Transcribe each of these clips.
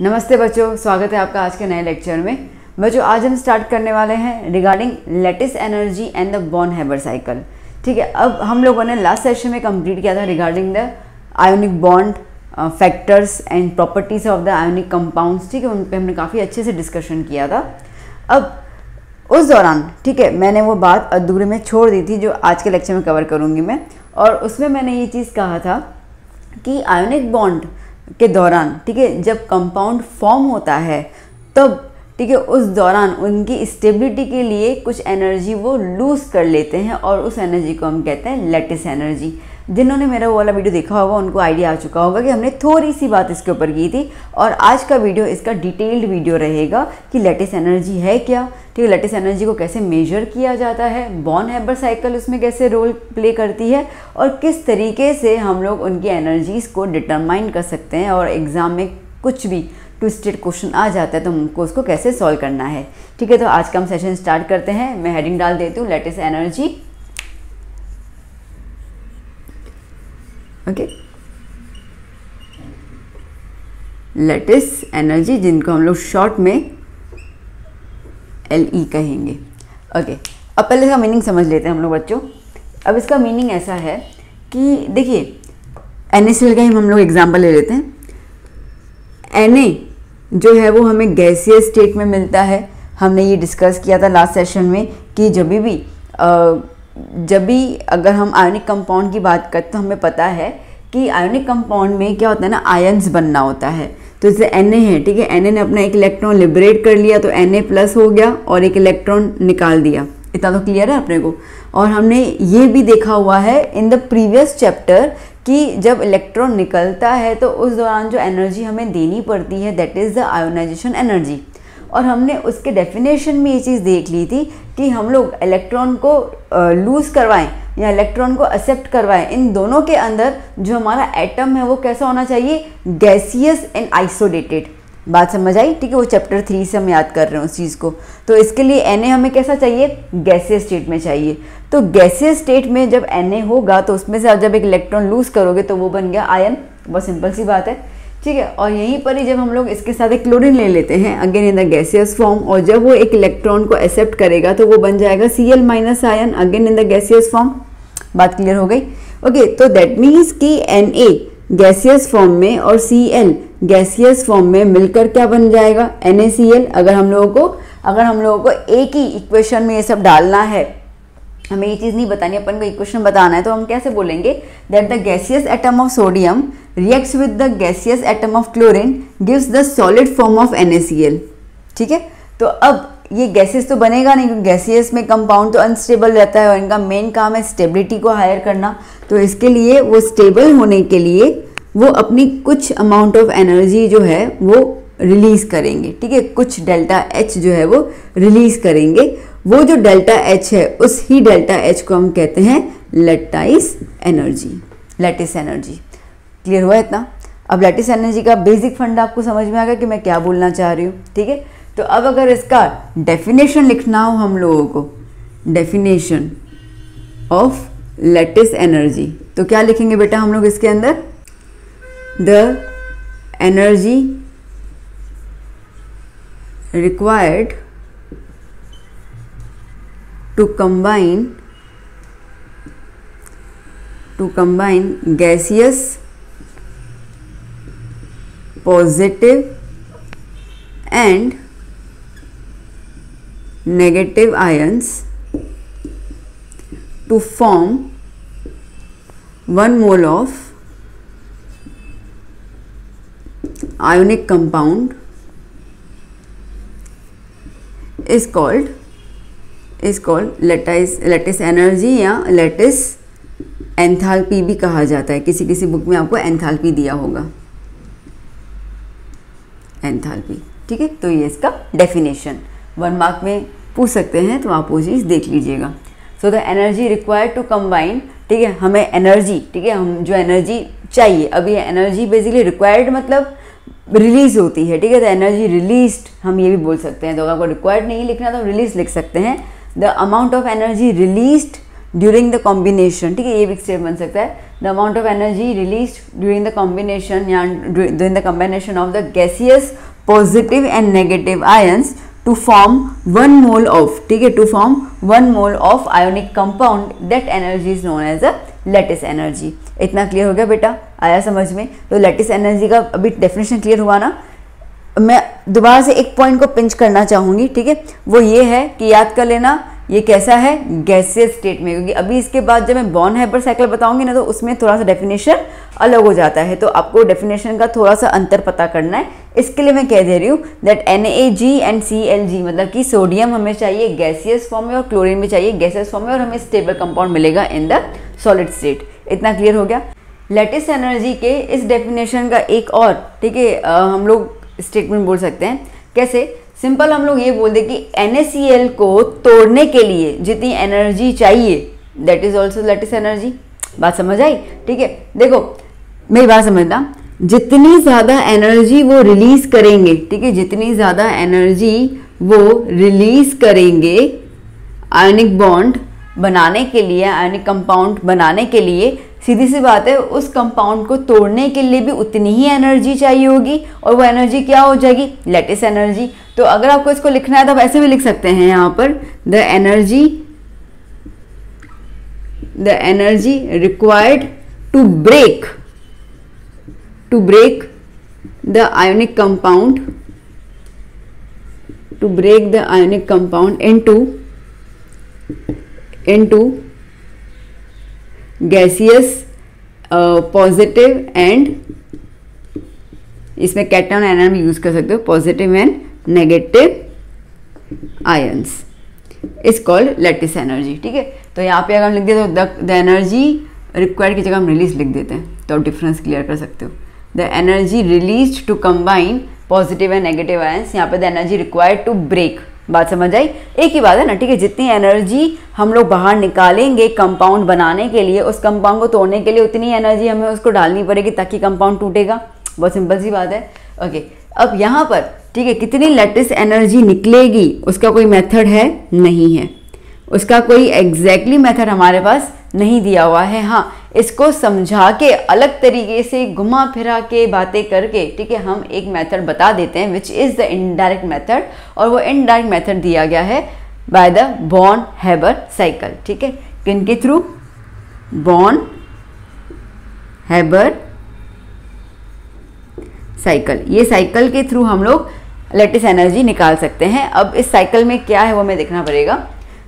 नमस्ते बच्चों, स्वागत है आपका आज के नए लेक्चर में। बच्चों आज हम स्टार्ट करने वाले हैं regarding lattice energy and the born-Haber cycle. ठीक है, अब हम लोगों ने लास्ट सेशन में कंप्लीट किया था regarding the ionic bond factors and properties of the ionic compounds. ठीक है, उन पर हमने काफ़ी अच्छे से डिस्कशन किया था। अब उस दौरान ठीक है मैंने वो बात अधूरे में छोड़ दी थी जो आज के लेक्चर में कवर करूँगी मैं, और उसमें मैंने ये चीज़ कहा था कि आयोनिक बॉन्ड के दौरान ठीक है जब कंपाउंड फॉर्म होता है तब ठीक है उस दौरान उनकी स्टेबिलिटी के लिए कुछ एनर्जी वो लूज़ कर लेते हैं और उस एनर्जी को हम कहते हैं लैटिस एनर्जी। जिन्होंने मेरा वो वाला वीडियो देखा होगा उनको आइडिया आ चुका होगा कि हमने थोड़ी सी बात इसके ऊपर की थी, और आज का वीडियो इसका डिटेल्ड वीडियो रहेगा कि लैटिस एनर्जी है क्या, ठीक है, लैटिस एनर्जी को कैसे मेजर किया जाता है, बॉर्न-हैबर साइकिल उसमें कैसे रोल प्ले करती है, और किस तरीके से हम लोग उनकी एनर्जीज़ को डिटरमाइन कर सकते हैं, और एग्ज़ाम में कुछ भी ट्विस्टेड क्वेश्चन आ जाता है तो हमको उसको कैसे सॉल्व करना है। ठीक है, तो आज का हम सेशन स्टार्ट करते हैं। मैं हेडिंग डाल देती हूँ lattice energy. Okay, lattice energy जिनको हम लोग शॉर्ट में LE कहेंगे। ओके, अब पहले इसका मीनिंग समझ लेते हैं हम लोग बच्चों। अब इसका मीनिंग ऐसा है कि देखिए NaCl का ही हम लोग एग्जांपल ले लेते हैं। Na जो है वो हमें गैसियस स्टेट में मिलता है। हमने ये डिस्कस किया था लास्ट सेशन में कि जब भी अगर हम आयोनिक कंपाउंड की बात करते तो हमें पता है कि आयोनिक कंपाउंड में क्या होता है ना, आयन्स बनना होता है। तो जैसे Na है, ठीक है, Na ने अपना एक इलेक्ट्रॉन लिबरेट कर लिया तो Na प्लस हो गया और एक इलेक्ट्रॉन निकाल दिया। इतना तो क्लियर है अपने को। और हमने ये भी देखा हुआ है इन द प्रीवियस चैप्टर कि जब इलेक्ट्रॉन निकलता है तो उस दौरान जो एनर्जी हमें देनी पड़ती है that is the ionization energy. और हमने उसके डेफिनेशन में ये चीज़ देख ली थी कि हम लोग इलेक्ट्रॉन को लूज़ करवाएं या इलेक्ट्रॉन को एक्सेप्ट करवाएं, इन दोनों के अंदर जो हमारा एटम है वो कैसा होना चाहिए, गैसियस एंड आइसोलेटेड। बात समझ आई? ठीक है, वो चैप्टर 3 से हम याद कर रहे हैं उस चीज़ को। तो इसके लिए Na हमें कैसा चाहिए, गैसियस स्टेट में चाहिए। तो गैसियस स्टेट में जब Na होगा तो उसमें से आप जब एक इलेक्ट्रॉन लूज़ करोगे तो वो बन गया आयन। बहुत सिंपल सी बात है। ठीक है, और यहीं पर ही जब हम लोग इसके साथ एक क्लोरीन ले लेते हैं again in the gaseous form, और जब वो एक इलेक्ट्रॉन को एक्सेप्ट करेगा तो वो बन जाएगा Cl minus ion again in the gaseous form. बात क्लियर हो गई? ओके, तो दैट मीन्स कि Na गैसियस फॉर्म में और Cl गैसियस फॉर्म में मिलकर क्या बन जाएगा, NaCl। अगर हम लोगों को एक ही इक्वेशन में ये सब डालना है, हमें ये चीज़ नहीं बतानी, अपन को इक्वेशन बताना है, तो हम कैसे बोलेंगे that the gaseous atom of sodium reacts with the gaseous atom of chlorine gives the solid form of NaCl। ठीक है, तो अब ये गैसेस तो बनेगा नहीं क्योंकि गैसियस में कंपाउंड तो अनस्टेबल रहता है और इनका मेन काम है स्टेबिलिटी को हायर करना। तो इसके लिए वो स्टेबल होने के लिए वो अपनी कुछ अमाउंट ऑफ एनर्जी जो है वो रिलीज करेंगे। ठीक है, कुछ डेल्टा H जो है वो रिलीज करेंगे। वो जो डेल्टा H है उस ही डेल्टा H को हम कहते हैं लैटिस एनर्जी। क्लियर हुआ इतना? अब लैटिस एनर्जी का बेसिक फंडा आपको समझ में आ गया कि मैं क्या बोलना चाह रही हूँ। ठीक है, तो अब अगर इसका डेफिनेशन लिखना हो हम लोगों को, डेफिनेशन ऑफ लैटिस एनर्जी, तो क्या लिखेंगे बेटा हम लोग इसके अंदर, the energy required to combine gaseous positive and negative ions to form 1 mole of ionic compound is called lattice energy या लैटिस एंथैल्पी भी कहा जाता है। किसी किसी बुक में आपको एंथैल्पी दिया होगा, एंथैल्पी। ठीक है, तो ये इसका डेफिनेशन 1 मार्क में पूछ सकते हैं, तो आप वो चीज़ देख लीजिएगा। So the energy required to combine, ठीक है, हमें एनर्जी, ठीक है, हम जो एनर्जी चाहिए, अब ये एनर्जी बेसिकली रिक्वायर्ड मतलब रिलीज होती है। ठीक है, तो एनर्जी रिलीज्ड हम ये भी बोल सकते हैं। तो अगर आपको रिक्वायर्ड नहीं लिखना तो रिलीज लिख सकते हैं। The amount of energy released during the combination, ठीक है, ये भी स्टेट बन सकता है, the amount of energy release during the combination या during the combination of the gaseous positive and negative ions to form 1 mole of, ठीक है, to form 1 mole of ionic compound, that energy is known as a lattice energy. इतना clear हो गया बेटा, आया समझ में? तो लैटिस एनर्जी का अभी डेफिनेशन क्लियर हुआ ना। मैं दोबारा से एक पॉइंट को पिंच करना चाहूँगी, ठीक है, वो ये है कि याद कर लेना ये कैसा है, गैसियस स्टेट में, क्योंकि अभी इसके बाद जब मैं बॉर्न हाइपर साइकिल बताऊंगी ना तो उसमें थोड़ा सा डेफिनेशन अलग हो जाता है, तो आपको डेफिनेशन का थोड़ा सा अंतर पता करना है। इसके लिए मैं कह दे रही हूँ दैट NaG एंड Clg, मतलब कि सोडियम हमें चाहिए गैसियस फॉर्म में और क्लोरीन भी चाहिए गैसियस फॉर्म में, और हमें स्टेबल कंपाउंड मिलेगा इन द सॉलिड स्टेट। इतना क्लियर हो गया। लैटिस एनर्जी के इस डेफिनेशन का एक और, ठीक है, हम लोग स्टेटमेंट बोल सकते हैं। कैसे? सिंपल हम लोग ये बोल दें कि NaCl को तोड़ने के लिए जितनी एनर्जी चाहिए that is also lattice energy. बात समझ आई? ठीक है, देखो मेरी बात समझना, जितनी ज़्यादा एनर्जी वो रिलीज करेंगे, ठीक है, जितनी ज़्यादा एनर्जी वो रिलीज करेंगे आयनिक बॉन्ड बनाने के लिए, आयनिक कंपाउंड बनाने के लिए, सीधी सी बात है उस कंपाउंड को तोड़ने के लिए भी उतनी ही एनर्जी चाहिए होगी, और वो एनर्जी क्या हो जाएगी? Lattice energy. तो अगर आपको इसको लिखना है तो आप ऐसे भी लिख सकते हैं यहाँ पर, the energy required to break the ionic compound, to break the ionic compound into gaseous positive and, इसमें कैटन आयन यूज कर सकते हो, positive and negative ions is called lattice energy. ठीक है, तो यहाँ पे अगर हम लिख देते तो द एनर्जी रिक्वायर्ड की जगह हम रिलीज लिख देते हैं, तो आप डिफरेंस क्लियर कर सकते हो। The energy release to combine positive and negative ions, यहाँ पे the energy required to break. बात समझ आई? एक ही बात है ना, ठीक है। जितनी एनर्जी हम लोग बाहर निकालेंगे कंपाउंड बनाने के लिए, उस कंपाउंड को तोड़ने के लिए उतनी एनर्जी हमें उसको डालनी पड़ेगी ताकि कंपाउंड टूटेगा। बहुत सिंपल सी बात है। ओके, अब यहाँ पर ठीक है, कितनी लैटिस एनर्जी निकलेगी उसका कोई मेथड है नहीं है, उसका कोई एग्जैक्टली मेथड हमारे पास नहीं दिया हुआ है। हाँ, इसको समझा के अलग तरीके से घुमा फिरा के बातें करके, ठीक है, हम एक मेथड बता देते हैं which is the indirect method, और वो इनडायरेक्ट मेथड दिया गया है by the born Haber cycle. ठीक है, किनके थ्रू? Born Haber cycle. ये साइकिल के थ्रू हम लोग लैटिस एनर्जी निकाल सकते हैं। अब इस साइकिल में क्या है वो हमें देखना पड़ेगा।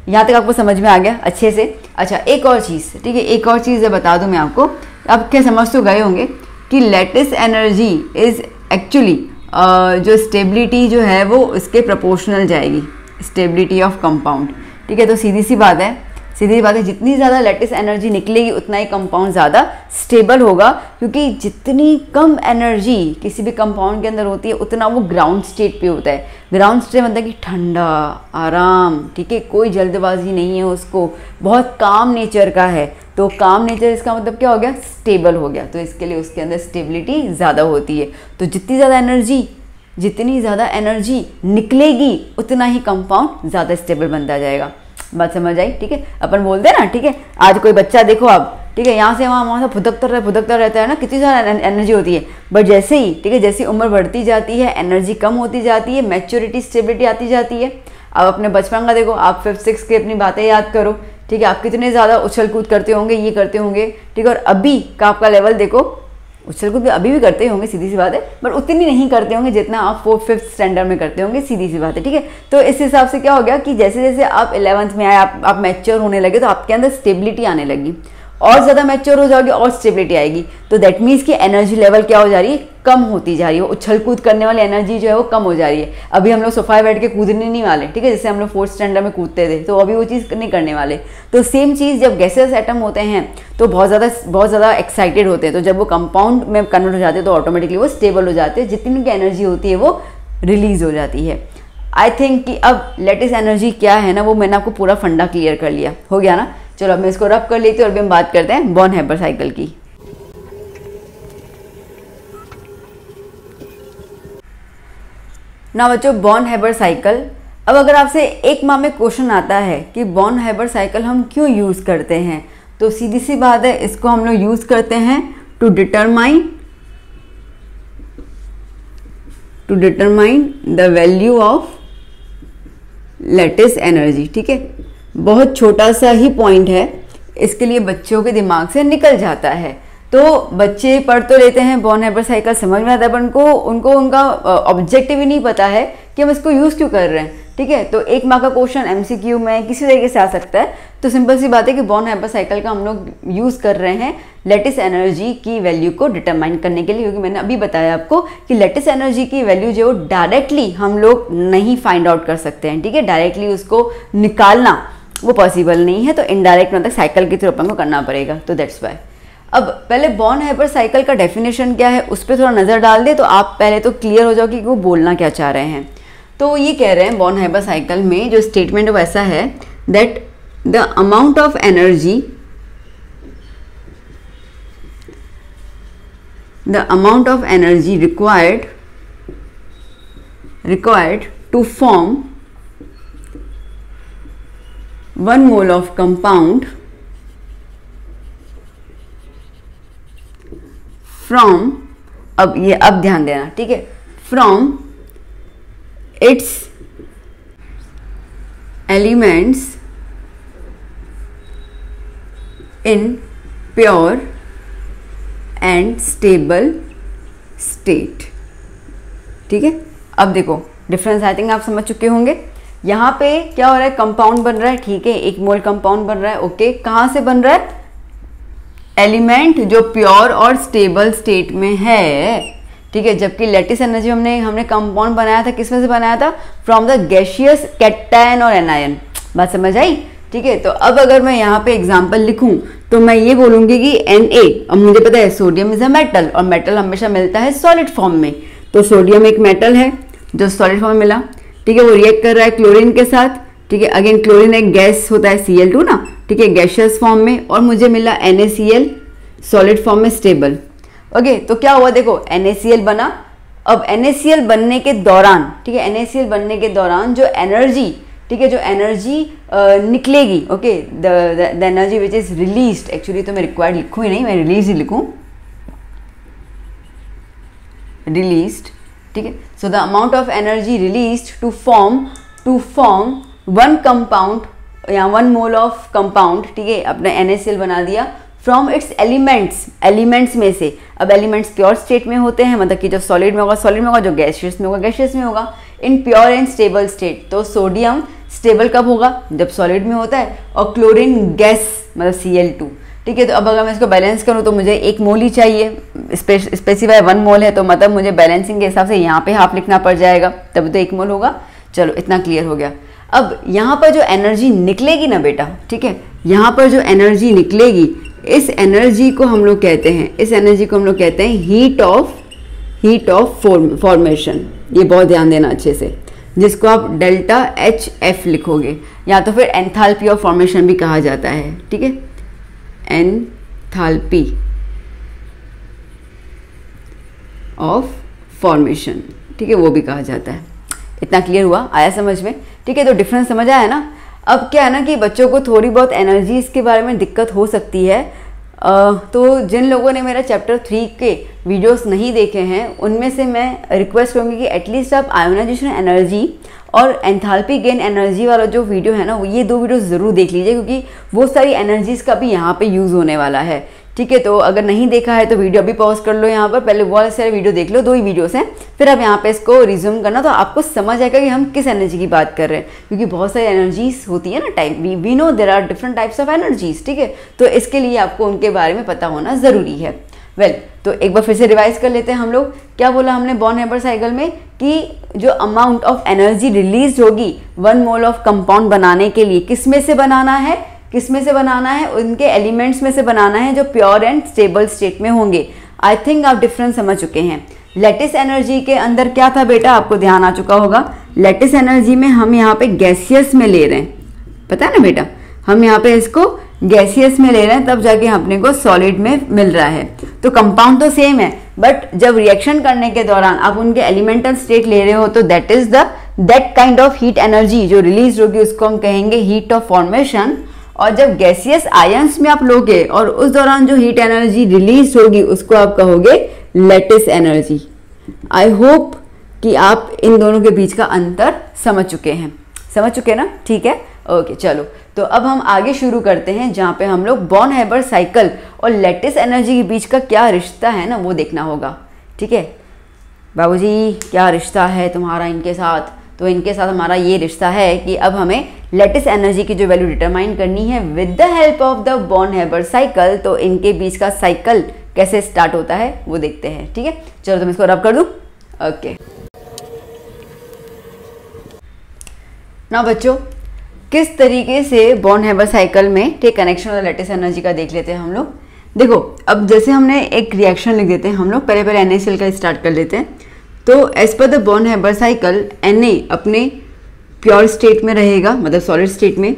यहाँ तक आपको समझ में आ गया अच्छे से? अच्छा, एक और चीज़, ठीक है, एक और चीज़ बता दूँ मैं आपको। अब क्या समझ तो गए होंगे कि लैटिस एनर्जी इज़ एक्चुअली जो स्टेबिलिटी जो है वो उसके प्रोपोर्शनल जाएगी, स्टेबिलिटी ऑफ कंपाउंड। ठीक है, तो सीधी सी बात है, जितनी ज़्यादा लैटिस एनर्जी निकलेगी उतना ही कंपाउंड ज़्यादा स्टेबल होगा, क्योंकि जितनी कम एनर्जी किसी भी कंपाउंड के अंदर होती है उतना वो ग्राउंड स्टेट पे होता है। ग्राउंड स्टेट मतलब कि ठंडा, आराम, ठीक है, कोई जल्दबाजी नहीं है उसको, बहुत काम नेचर का है। तो काम नेचर इसका मतलब क्या हो गया? स्टेबल हो गया। तो इसके लिए उसके अंदर स्टेबिलिटी ज़्यादा होती है। तो जितनी ज़्यादा एनर्जी निकलेगी उतना ही कंपाउंड ज़्यादा स्टेबल बनता जाएगा। बात समझ आई? ठीक है, अपन बोलते हैं ना, ठीक है, आज कोई बच्चा देखो आप, ठीक है, यहाँ से वहाँ से फुदकता रहता है ना, कितनी ज़्यादा एनर्जी होती है। बट जैसे ही, ठीक है, जैसी उम्र बढ़ती जाती है एनर्जी कम होती जाती है, मैच्योरिटी स्टेबिलिटी आती जाती है। अब अपने बचपन का देखो, आप 5th-6th की अपनी बातें याद करो, ठीक है, आप कितने ज़्यादा उछल कूद करते होंगे, ये करते होंगे, ठीक है, और अभी का आपका लेवल देखो, उछल कूद अभी भी करते होंगे, सीधी सी बात है, बट उतनी नहीं करते होंगे जितना आप 4th-5th स्टैंडर्ड में करते होंगे, सीधी सी बात है। ठीक है, तो इस हिसाब से क्या हो गया कि जैसे जैसे आप 11th में आए, आप मैच्योर होने लगे, तो आपके अंदर स्टेबिलिटी आने लगी, और ज़्यादा मैच्योर हो जाओगे और स्टेबिलिटी आएगी। तो दैट मीन्स कि एनर्जी लेवल क्या हो जा रही है? कम होती जा रही है। उछल कूद करने वाली एनर्जी जो है वो कम हो जा रही है। अभी हम लोग सोफा बैठ के कूदने नहीं वाले, ठीक है, जैसे हम लोग 4th स्टैंडर्ड में कूदते थे, तो अभी वो चीज़ नहीं करने वाले। तो सेम चीज़ जब गैसेस एटम होते हैं तो बहुत ज़्यादा एक्साइटेड होते हैं, तो जब वो कंपाउंड में कन्वर्ट हो जाते हैं तो ऑटोमेटिकली वो स्टेबल हो जाते हैं, जितनी उनकी एनर्जी होती है वो रिलीज हो जाती है। आई थिंक कि अब लैटिस एनर्जी क्या है ना, वो मैंने आपको पूरा फंडा क्लियर कर लिया, हो गया ना। चलो अब मैं इसको रब कर लेती हूँ और अभी हम बात करते हैं बॉर्न हैबर साइकिल की। ना बच्चों, बॉर्न हैबर साइकिल अब अगर आपसे एक माह में क्वेश्चन आता है कि बॉर्न हाइबर साइकिल हम क्यों यूज़ करते हैं, तो सीधी सी बात है, इसको हम लोग यूज़ करते हैं to determine the value of lattice energy. ठीक है, बहुत छोटा सा ही पॉइंट है, इसके लिए बच्चों के दिमाग से निकल जाता है। तो बच्चे पढ़ तो लेते हैं, बॉर्न हाइबर साइकिल समझ में आता है, पर उनको उनका ऑब्जेक्टिव ही नहीं पता है कि हम इसको यूज़ क्यों कर रहे हैं। ठीक है, तो एक मार्क का क्वेश्चन एमसीक्यू में किसी तरीके से आ सकता है। तो सिंपल सी बात है कि बॉर्न हाइबर साइकिल का हम लोग यूज़ कर रहे हैं लैटिस एनर्जी की वैल्यू को डिटरमाइन करने के लिए, क्योंकि मैंने अभी बताया आपको कि लैटिस एनर्जी की वैल्यू जो डायरेक्टली हम लोग नहीं फाइंड आउट कर सकते हैं। ठीक है, डायरेक्टली उसको निकालना वो पॉसिबल नहीं है, तो इनडायरेक्ट मतलब साइकिल के थ्रू अपन को करना पड़ेगा। तो दैट्स वाई अब पहले बॉर्न हाइबर साइकिल का डेफिनेशन क्या है उस पर थोड़ा नज़र डाल दे, तो आप पहले तो क्लियर हो जाओ कि वो बोलना क्या चाह रहे हैं। तो ये कह रहे हैं बॉर्न हाइबर साइकिल में जो स्टेटमेंट है वैसा है that the amount of energy required to form 1 mole of compound from, अब ध्यान देना, ठीक है, from its elements in pure and stable state। ठीक है, अब देखो डिफरेंस आई थिंक आप समझ चुके होंगे। यहाँ पे क्या हो रहा है, कंपाउंड बन रहा है, ठीक है, 1 मोल कंपाउंड बन रहा है। ओके, कहाँ से बन रहा है, एलिमेंट जो प्योर और स्टेबल स्टेट में है। ठीक है, जबकि लैटिस एनर्जी हमने कंपाउंड बनाया था, किसमें से बनाया था, फ्रॉम द गैसियस कैटायन और एनायन। बात समझ आई। ठीक है, तो अब अगर मैं यहाँ पे एग्जांपल लिखूं तो मैं ये बोलूंगी कि Na, अब मुझे पता है सोडियम इज अ मेटल और मेटल हमेशा मिलता है सॉलिड फॉर्म में, तो सोडियम एक मेटल है जो सॉलिड फॉर्म में मिला। ठीक है, वो रिएक्ट कर रहा है क्लोरीन के साथ। ठीक है, अगेन क्लोरीन एक गैस होता है Cl2 ना, ठीक है, गैसियस फॉर्म में, और मुझे मिला NaCl सॉलिड फॉर्म में स्टेबल। ओके, तो क्या हुआ, देखो NaCl बना। अब NaCl बनने के दौरान, ठीक है, NaCl बनने के दौरान जो एनर्जी, ठीक है, जो एनर्जी निकलेगी, okay, the energy which is released, actually तो मैं रिक्वायर्ड लिखूँ ही नहीं, मैं रिलीज ही लिखूँ, रिलीज्ड। ठीक है, so the amount of energy released to form 1 compound या 1 मोल ऑफ कंपाउंड, ठीक है, अपने NaCl बना दिया फ्रॉम इट्स एलिमेंट्स में से। अब एलिमेंट्स प्योर स्टेट में होते हैं, मतलब कि जो सॉलिड में होगा सॉलिड में होगा, जो गैसियस में होगा गैसियस में होगा, in pure and stable state. तो सोडियम स्टेबल कब होगा, जब सॉलिड में होता है, और क्लोरीन गैस मतलब Cl2। ठीक है, तो अब अगर मैं इसको बैलेंस करूँ तो मुझे 1 मोल ही चाहिए, स्पेसिफाई 1 मोल है, तो मतलब मुझे बैलेंसिंग के हिसाब से यहाँ पे हाफ लिखना पड़ जाएगा, तब तो 1 मोल होगा। चलो इतना क्लियर हो गया। अब यहाँ पर जो एनर्जी निकलेगी ना बेटा, ठीक है, यहाँ पर जो एनर्जी निकलेगी, इस एनर्जी को हम लोग कहते हैं हीट ऑफ फॉर्मेशन। ये बहुत ध्यान देना अच्छे से, जिसको आप डेल्टा HF लिखोगे, या तो फिर एंथैल्पी ऑफ फॉर्मेशन भी कहा जाता है। ठीक है, एंथैल्पी ऑफ फॉर्मेशन, ठीक है, वो भी कहा जाता है। इतना क्लियर हुआ, आया समझ में। ठीक है, तो डिफरेंस समझ आया ना। अब क्या है ना कि बच्चों को थोड़ी बहुत एनर्जीज के बारे में दिक्कत हो सकती है, तो जिन लोगों ने मेरा चैप्टर 3 के वीडियोस नहीं देखे हैं उनमें से मैं रिक्वेस्ट करूँगी कि एटलीस्ट आप आयोनाइजेशन एनर्जी और एंथैल्पी गेन एनर्जी वाला जो वीडियो है ना, ये 2 वीडियो ज़रूर देख लीजिए, क्योंकि वो सारी एनर्जीज़ का भी यहाँ पे यूज़ होने वाला है। ठीक है, तो अगर नहीं देखा है तो वीडियो अभी पॉज कर लो, यहाँ पर पहले वो सारे वीडियो देख लो, 2 ही वीडियोस हैं, फिर आप यहाँ पे इसको रिज्यूम करना, तो आपको समझ आएगा कि हम किस एनर्जी की बात कर रहे हैं, क्योंकि बहुत सारी एनर्जीज होती है ना type, we know there are different types of energies. ठीक है, तो इसके लिए आपको उनके बारे में पता होना ज़रूरी है। तो एक बार फिर से रिवाइज कर लेते हैं हम लोग। क्या बोला हमने बॉर्न हाइबर साइकिल में, कि जो अमाउंट ऑफ एनर्जी रिलीज होगी 1 मोल ऑफ कंपाउंड बनाने के लिए, किस में से बनाना है, उनके एलिमेंट्स में से बनाना है जो प्योर एंड स्टेबल स्टेट में होंगे। आई थिंक आप डिफरेंस समझ चुके हैं। लैटिस एनर्जी के अंदर क्या था बेटा, आपको ध्यान आ चुका होगा, लैटिस एनर्जी में हम यहाँ पे गैसियस में ले रहे हैं, पता है ना बेटा, हम यहाँ पे इसको गैसियस में ले रहे हैं, तब जाके अपने को सॉलिड में मिल रहा है। तो कंपाउंड तो सेम है, बट जब रिएक्शन करने के दौरान आप उनके एलिमेंटल स्टेट ले रहे हो तो that is the that kind of heat energy जो रिलीज होगी उसको हम कहेंगे हीट ऑफ फॉर्मेशन। और जब गैसियस आयंस में आप लोगे और उस दौरान जो हीट एनर्जी रिलीज होगी उसको आप कहोगे लैटिस एनर्जी। आई होप कि आप इन दोनों के बीच का अंतर समझ चुके ना, ठीक है, ओके। चलो तो अब हम आगे शुरू करते हैं जहाँ पे हम लोग बॉर्न हेबर साइकिल और लैटिस एनर्जी के बीच का क्या रिश्ता है ना वो देखना होगा, ठीक है। बाबूजी क्या रिश्ता है तुम्हारा इनके साथ? तो इनके साथ हमारा ये रिश्ता है कि अब हमें लैटिस एनर्जी की जो वैल्यू डिटरमाइन करनी है with the help of the Born Haber cycle. तो इनके बीच का साइकिल कैसे स्टार्ट होता है वो देखते हैं, ठीक है। चलो तुम इसको रब कर दूं, ओके। ना बच्चों, किस तरीके से बॉर्न हेबर साइकिल में ठीक कनेक्शन और लैटिस एनर्जी का देख लेते हैं हम लोग। देखो अब जैसे हमने एक रिएक्शन लिख देते हैं हम लोग, पहले NaCl का स्टार्ट कर लेते हैं। तो एज पर the Born Haber cycle Na अपने प्योर स्टेट में रहेगा, मतलब सॉलिड स्टेट में।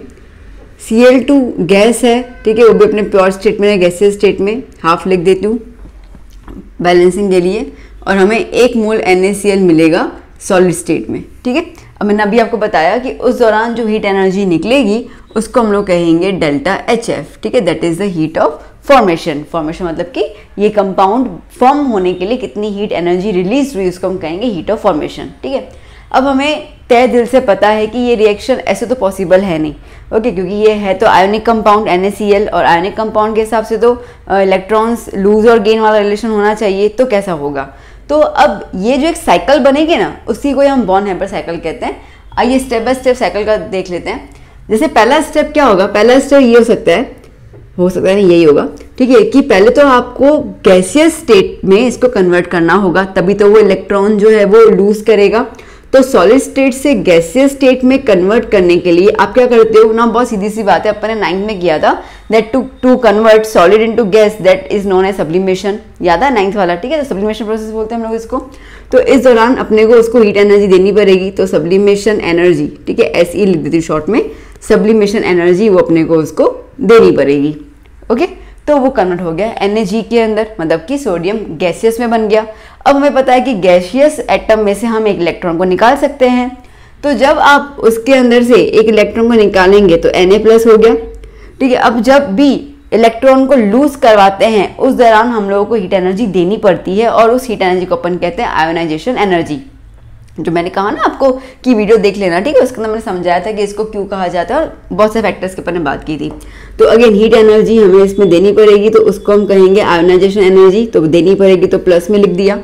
Cl2 गैस है, ठीक है, वो भी अपने प्योर स्टेट में है, गैसियस स्टेट में। हाफ लिख देती हूँ बैलेंसिंग के लिए। और हमें 1 मोल NaCl मिलेगा सॉलिड स्टेट में, ठीक है। अब मैंने अभी आपको बताया कि उस दौरान जो हीट एनर्जी निकलेगी उसको हम लोग कहेंगे डेल्टा HF, ठीक है, that is the heat of formation. Formation मतलब कि ये कंपाउंड फॉर्म होने के लिए कितनी हीट एनर्जी रिलीज हुई उसको हम कहेंगे हीट ऑफ फॉर्मेशन, ठीक है। अब हमें तय दिल से पता है कि ये रिएक्शन ऐसे तो पॉसिबल है नहीं, ओके, क्योंकि ये है तो आयोनिक कंपाउंड NaCl और आयोनिक कंपाउंड के हिसाब से तो इलेक्ट्रॉन्स लूज और गेन वाला रिलेशन होना चाहिए, तो कैसा होगा। तो अब ये जो एक साइकिल बनेगी ना उसी को हम बॉर्न हेबर साइकिल कहते हैं। आइए स्टेप बाय स्टेप साइकिल का देख लेते हैं। जैसे पहला स्टेप क्या होगा, पहला स्टेप ये हो सकता है नहीं यही होगा, ठीक है, कि पहले तो आपको गैसियस स्टेट में इसको कन्वर्ट करना होगा, तभी तो वो इलेक्ट्रॉन जो है वो लूज करेगा। तो सॉलिड स्टेट से गैसियस स्टेट में कन्वर्ट करने के लिए आप क्या करते हो ना, बहुत सीधी सी बात है, अपन ने 9th में किया था, that to convert solid into gas that is known as sublimation, याद है 9th वाला, ठीक है। तो सब्लिमेशन प्रोसेस बोलते हैं हम लोग इसको। तो इस दौरान अपने को उसको हीट एनर्जी देनी पड़ेगी, तो सब्लिमेशन एनर्जी, ठीक है, SE लिख देती हूँ शॉर्ट में, सब्लिमेशन एनर्जी वो अपने को उसको देनी पड़ेगी, ओके। तो वो कन्वर्ट हो गया Nag के अंदर, मतलब कि सोडियम गैसियस में बन गया। अब हमें पता है कि गैसियस एटम में से हम एक इलेक्ट्रॉन को निकाल सकते हैं। तो जब आप उसके अंदर से एक इलेक्ट्रॉन को निकालेंगे तो Na+ हो गया, ठीक है। अब जब भी इलेक्ट्रॉन को लूज करवाते हैं उस दौरान हम लोगों को हीट एनर्जी देनी पड़ती है और उस हीट एनर्जी को अपन कहते हैं आयोनाइजेशन एनर्जी। जो मैंने कहा ना आपको कि वीडियो देख लेना, ठीक है, उसके अंदर मैंने समझाया था कि इसको क्यों कहा जाता है और बहुत से फैक्टर्स के ऊपर ने बात की थी। तो अगेन हीट एनर्जी हमें इसमें देनी पड़ेगी, तो उसको हम कहेंगे आयोनाइजेशन एनर्जी। तो देनी पड़ेगी तो प्लस में लिख दिया,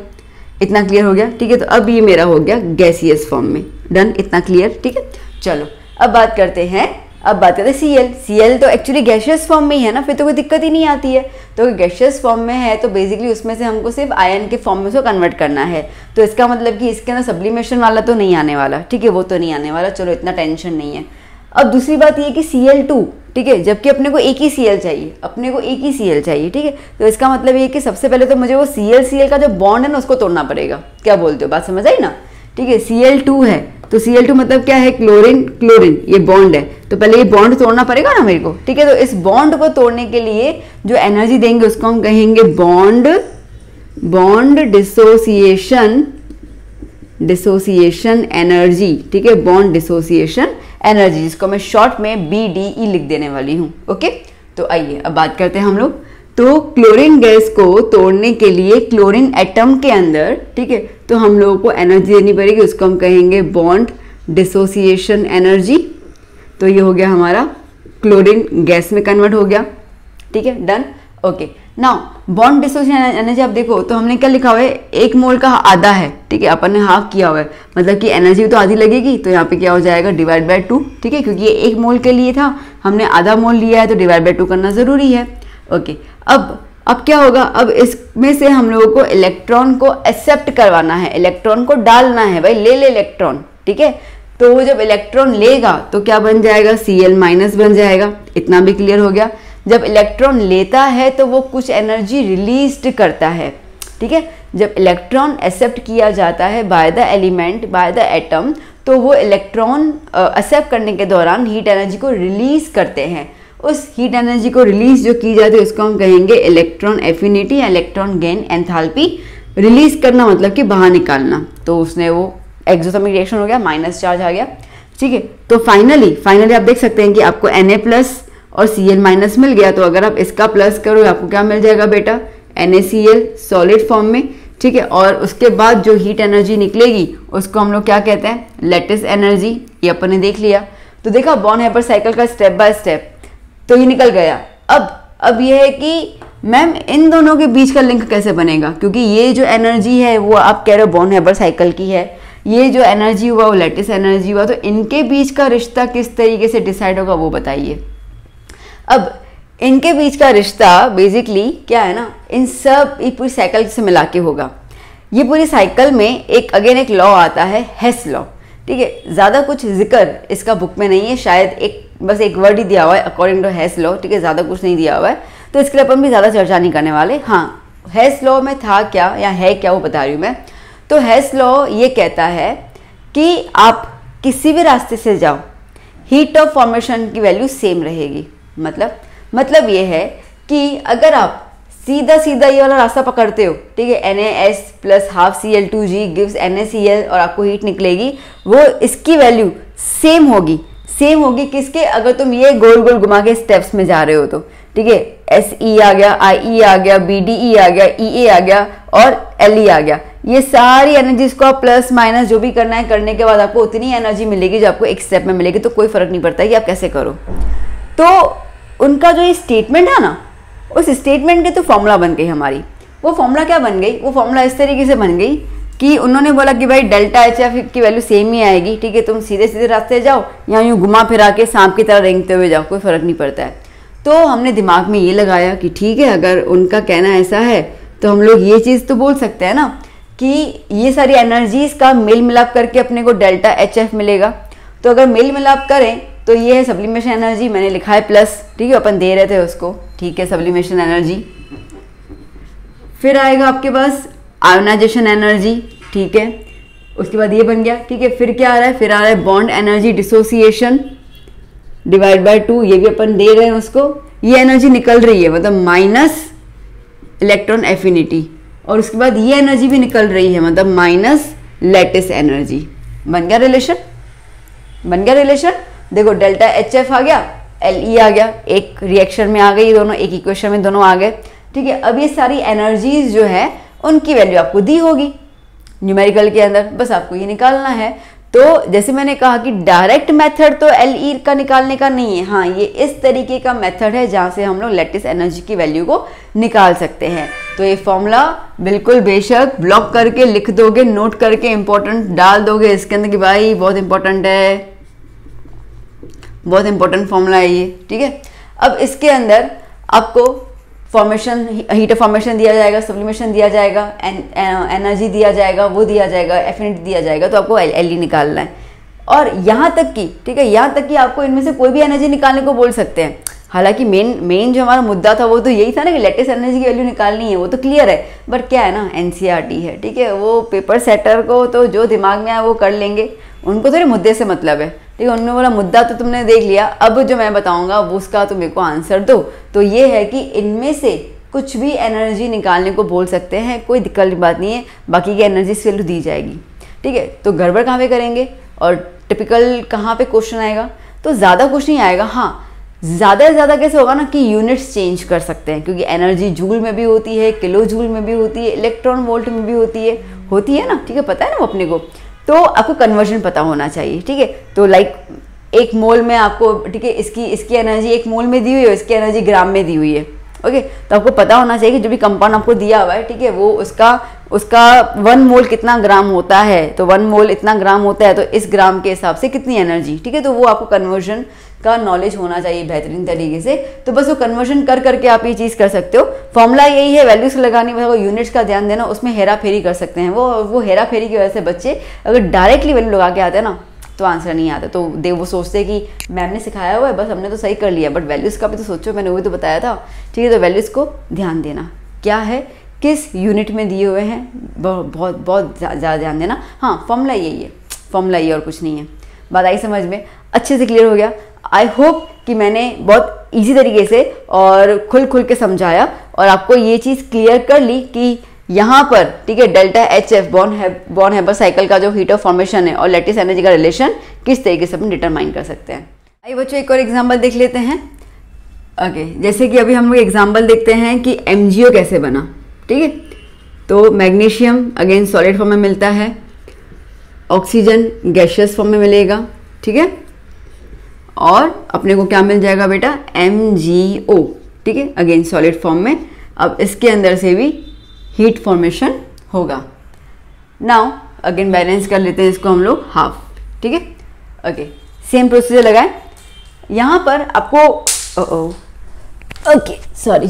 इतना क्लियर हो गया, ठीक है। तो अब ये मेरा हो गया गैसियस फॉर्म में, डन, इतना क्लियर, ठीक है। चलो अब बात करते हैं Cl तो एक्चुअली गैसियस फॉर्म में ही है ना, फिर तो कोई दिक्कत ही नहीं आती है। तो गैसियस फॉर्म में है तो बेसिकली उसमें से हमको सिर्फ आयन के फॉर्म में उसको कन्वर्ट करना है। तो इसका मतलब कि इसके अंदर सब्लिमेशन वाला तो नहीं आने वाला, ठीक है, वो तो नहीं आने वाला, चलो इतना टेंशन नहीं है। अब दूसरी बात ये कि Cl2, ठीक है, जबकि अपने को एक ही Cl चाहिए, ठीक है। तो इसका मतलब ये कि सबसे पहले तो मुझे वो Cl का जो बॉन्ड है ना उसको तोड़ना पड़ेगा। क्या बोलते हो, बात समझ आई ना, ठीक है। Cl2 है तो Cl2 मतलब क्या है, क्लोरीन, ये बॉन्ड है, तो पहले ये बॉन्ड तोड़ना पड़ेगा ना मेरे को, ठीक है। तो इस बॉन्ड को तोड़ने के लिए जो एनर्जी देंगे उसको हम कहेंगे बॉन्ड डिसोसिएशन एनर्जी, ठीक है, बॉन्ड डिसोसिएशन एनर्जी, जिसको मैं शॉर्ट में BDE लिख देने वाली हूँ, ओके। तो आइए अब बात करते हैं हम लोग। तो क्लोरीन गैस को तोड़ने के लिए क्लोरीन एटम के अंदर, ठीक है, तो हम लोगों को एनर्जी देनी पड़ेगी, उसको हम कहेंगे बॉन्ड डिसोसिएशन एनर्जी। तो ये हो गया हमारा क्लोरीन गैस में कन्वर्ट हो गया, ठीक है, done, okay. Now bond dissociation energy आप देखो तो हमने क्या लिखा हुआ है, 1 मोल का आधा है, ठीक है, अपन ने हाफ किया हुआ है, मतलब कि एनर्जी तो आधी लगेगी, तो यहाँ पे क्या हो जाएगा डिवाइड बाय 2, ठीक है, क्योंकि ये 1 मोल के लिए था, हमने आधा मोल लिया है तो डिवाइड बाय 2 करना जरूरी है, ओके। अब क्या होगा, अब इसमें से हम लोगों को इलेक्ट्रॉन को एक्सेप्ट करवाना है, इलेक्ट्रॉन को डालना है, भाई ले इलेक्ट्रॉन, ठीक है। तो वो जब इलेक्ट्रॉन लेगा तो क्या बन जाएगा, Cl- बन जाएगा, इतना भी क्लियर हो गया। जब इलेक्ट्रॉन लेता है तो वो कुछ एनर्जी रिलीज करता है, ठीक है। जब इलेक्ट्रॉन एक्सेप्ट किया जाता है by the element, by the atom, तो वो इलेक्ट्रॉन एक्सेप्ट करने के दौरान हीट एनर्जी को रिलीज करते हैं। उस हीट एनर्जी को रिलीज जो की जाती है उसको हम कहेंगे इलेक्ट्रॉन एफिनिटी या इलेक्ट्रॉन गेन एंथैल्पी। रिलीज करना मतलब कि बाहर निकालना, तो उसने वो एक्सोथर्मिक रिएक्शन हो गया, माइनस चार्ज आ गया, ठीक है। तो फाइनली आप देख सकते हैं कि आपको Na प्लस और Cl माइनस मिल गया। तो अगर आप इसका प्लस करो आपको क्या मिल जाएगा बेटा, NaCl सॉलिड फॉर्म में, ठीक है। और उसके बाद जो हीट एनर्जी निकलेगी उसको हम लोग क्या कहते हैं, लैटिस एनर्जी। ये अपन ने देख लिया। तो देखा बॉर्न-हाइपर साइकिल का स्टेप बाय स्टेप, तो ये निकल गया। अब ये है कि मैम इन दोनों के बीच का लिंक कैसे बनेगा, क्योंकि ये जो एनर्जी है वो आप कह रहे हो बॉर्न-हाइपर साइकिल की है, ये जो एनर्जी हुआ वो लैटिस एनर्जी हुआ, तो इनके बीच का रिश्ता किस तरीके से डिसाइड होगा वो बताइए। अब इनके बीच का रिश्ता बेसिकली क्या है ना, इन सब ये पूरी साइकिल से मिला के होगा। ये पूरी साइकिल में एक लॉ आता है, हेस लॉ, ठीक है। ज़्यादा कुछ जिक्र इसका बुक में नहीं है, शायद बस एक वर्ड ही दिया हुआ है, अकॉर्डिंग टू हेस लॉ, ठीक है। ज़्यादा कुछ नहीं दिया हुआ है, तो इसके लिए अपन भी ज़्यादा चर्चा नहीं करने वाले। हाँ, हेस लॉ में था क्या या है क्या वो बता रही हूँ मैं। तो हेस लॉ ये कहता है कि आप किसी भी रास्ते से जाओ, हीट ऑफ फॉर्मेशन की वैल्यू सेम रहेगी। मतलब ये है कि अगर आप सीधा ये वाला रास्ता पकड़ते हो, ठीक है, NaS plus half Cl2g gives NaCl और आपको हीट निकलेगी, वो इसकी वैल्यू सेम होगी किसके, अगर तुम ये गोल गोल घुमा के स्टेप्स में जा रहे हो तो, ठीक है। SE आ गया, IE आ गया, BDE आ गया, EA आ गया और LE आ गया। ये सारी एनर्जीज को आप प्लस माइनस जो भी करना है करने के बाद आपको उतनी एनर्जी मिलेगी जो आपको एक स्टेप में मिलेगी। तो कोई फर्क नहीं पड़ता कि आप कैसे करो। तो उनका जो ये स्टेटमेंट है ना, उस स्टेटमेंट की तो फॉर्मूला बन गई हमारी। वो फॉर्मूला क्या बन गई, वो फॉर्मूला इस तरीके से बन गई कि उन्होंने बोला कि भाई डेल्टा HF की वैल्यू सेम ही आएगी, ठीक है। तुम सीधे रास्ते जाओ या यूँ घुमा फिरा के सांप की तरह रेंगते हुए जाओ, कोई फर्क नहीं पड़ता है। तो हमने दिमाग में ये लगाया कि ठीक है, अगर उनका कहना ऐसा है तो हम लोग ये चीज़ तो बोल सकते हैं ना कि ये सारी एनर्जीज का मेल मिलाप करके अपने को डेल्टा HF मिलेगा। तो अगर मेल मिलाप करें तो ये है सब्लिमेशन एनर्जी, मैंने लिखा है प्लस, ठीक है, अपन दे रहे थे उसको, ठीक है, सब्लिमेशन एनर्जी। फिर आएगा आपके पास आयोनाइजेशन एनर्जी, ठीक है, उसके बाद ये बन गया, ठीक है। फिर क्या आ रहा है, फिर आ रहा है bond energy dissociation divide by 2, ये भी अपन दे रहे हैं उसको। ये एनर्जी निकल रही है मतलब माइनस इलेक्ट्रॉन एफिनिटी, और उसके बाद ये एनर्जी भी निकल रही है मतलब माइनस लैटिस एनर्जी। बन गया रिलेशन। देखो डेल्टा HF आ गया, LE आ गया, एक रिएक्शन में आ गई दोनों, एक इक्वेशन में दोनों आ गए, ठीक है। अब ये सारी एनर्जीज जो है उनकी वैल्यू आपको दी होगी न्यूमेरिकल के अंदर, बस आपको ये निकालना है। तो जैसे मैंने कहा कि डायरेक्ट मेथड तो LE का निकालने का नहीं है, हाँ ये इस तरीके का मेथड है जहाँ से हम लोग लैटिस एनर्जी की वैल्यू को निकाल सकते हैं। तो ये फॉर्मूला बिल्कुल बेशक ब्लॉक करके लिख दोगे, नोट करके इंपॉर्टेंट डाल दोगे इसके अंदर कि भाई बहुत इंपॉर्टेंट है, बहुत इंपॉर्टेंट फॉर्मूला है ये, ठीक है। अब इसके अंदर आपको फॉर्मेशन, हीट ऑफ फॉर्मेशन दिया जाएगा, सब्लिमेशन दिया जाएगा, एनर्जी दिया जाएगा, वो दिया जाएगा, एफिनिटी दिया जाएगा, तो आपको LE निकालना है। और यहाँ तक कि, ठीक है, यहाँ तक कि आपको इनमें से कोई भी एनर्जी निकालने को बोल सकते हैं। हालांकि मेन जो हमारा मुद्दा था वो तो यही था ना कि लैटिस एनर्जी की वैल्यू निकालनी है, वो तो क्लियर है। बट क्या है ना, NCERT है, ठीक है, वो पेपर सेटर को तो जो दिमाग में आए वो कर लेंगे, उनको थोड़ी मुद्दे से मतलब है, ठीक है। उन्होंने बोला मुद्दा तो तुमने देख लिया, अब जो मैं बताऊंगा वो उसका तो मेरे को आंसर दो। तो ये है कि इनमें से कुछ भी एनर्जी निकालने को बोल सकते हैं, कोई दिक्कत की बात नहीं है, बाकी की एनर्जी से वैल्यू दी जाएगी, ठीक है। तो गड़बड़ कहाँ पे करेंगे और टिपिकल कहाँ पे क्वेश्चन आएगा, तो ज़्यादा कुछ नहीं आएगा। हाँ, ज़्यादा से ज़्यादा कैसे होगा ना कि यूनिट्स चेंज कर सकते हैं, क्योंकि एनर्जी जूल में भी होती है, किलो जूल में भी होती है, इलेक्ट्रॉन वोल्ट में भी होती है ना, ठीक है, पता है ना वो अपने को। तो आपको कन्वर्जन पता होना चाहिए, ठीक है। तो लाइक एक मोल में आपको, ठीक है, इसकी एनर्जी एक मोल में दी हुई है, इसकी एनर्जी ग्राम में दी हुई है, ओके। तो आपको पता होना चाहिए कि जो भी कंपाउंड आपको दिया हुआ है, ठीक है, वो उसका 1 मोल कितना ग्राम होता है, तो 1 मोल इतना ग्राम होता है, तो इस ग्राम के हिसाब से कितनी एनर्जी, ठीक है। तो वो आपको कन्वर्जन का नॉलेज होना चाहिए बेहतरीन तरीके से। तो बस वो कन्वर्जन कर करके आप ये चीज़ कर सकते हो। फॉर्मूला यही है, वैल्यूज लगानी, यूनिट्स का ध्यान देना, उसमें हेरा फेरी कर सकते हैं। वो हेरा फेरी की वजह से बच्चे अगर डायरेक्टली वैल्यू लगा के आते हैं ना तो आंसर नहीं आता, तो वो सोचते हैं कि मैम ने सिखाया हुआ है, बस हमने तो सही कर लिया, बट वैल्यूज़ का भी तो सोचो, मैंने वही तो बताया था, ठीक है। तो वैल्यूज़ को ध्यान देना, क्या है, किस यूनिट में दिए हुए हैं, बहुत ज़्यादा ध्यान देना। हाँ, फॉर्मूला यही है और कुछ नहीं है। बात आई समझ में, अच्छे से क्लियर हो गया। आई होप कि मैंने बहुत इजी तरीके से और खुल के समझाया और आपको ये चीज़ क्लियर कर ली कि यहाँ पर ठीक है delta H F Born Haber cycle का जो हीट ऑफ फॉर्मेशन है और लैटिस एनर्जी का रिलेशन किस तरीके से अपन डिटरमाइन कर सकते हैं। आइए बच्चों एक और एग्जाम्पल देख लेते हैं। ओके जैसे कि अभी हम लोग एग्जाम्पल देखते हैं कि MgO कैसे बना। ठीक है, तो मैग्नीशियम अगेन सॉलिड फॉर्म में मिलता है, ऑक्सीजन गैशियस फॉर्म में मिलेगा। ठीक है, और अपने को क्या मिल जाएगा बेटा MgO। ठीक है, अगेन सॉलिड फॉर्म में। अब इसके अंदर से भी हीट फॉर्मेशन होगा। नाउ अगेन बैलेंस कर लेते हैं इसको हम लोग हाफ। ठीक है, ओके सेम प्रोसीजर लगाए। यहाँ पर आपको ओके सॉरी,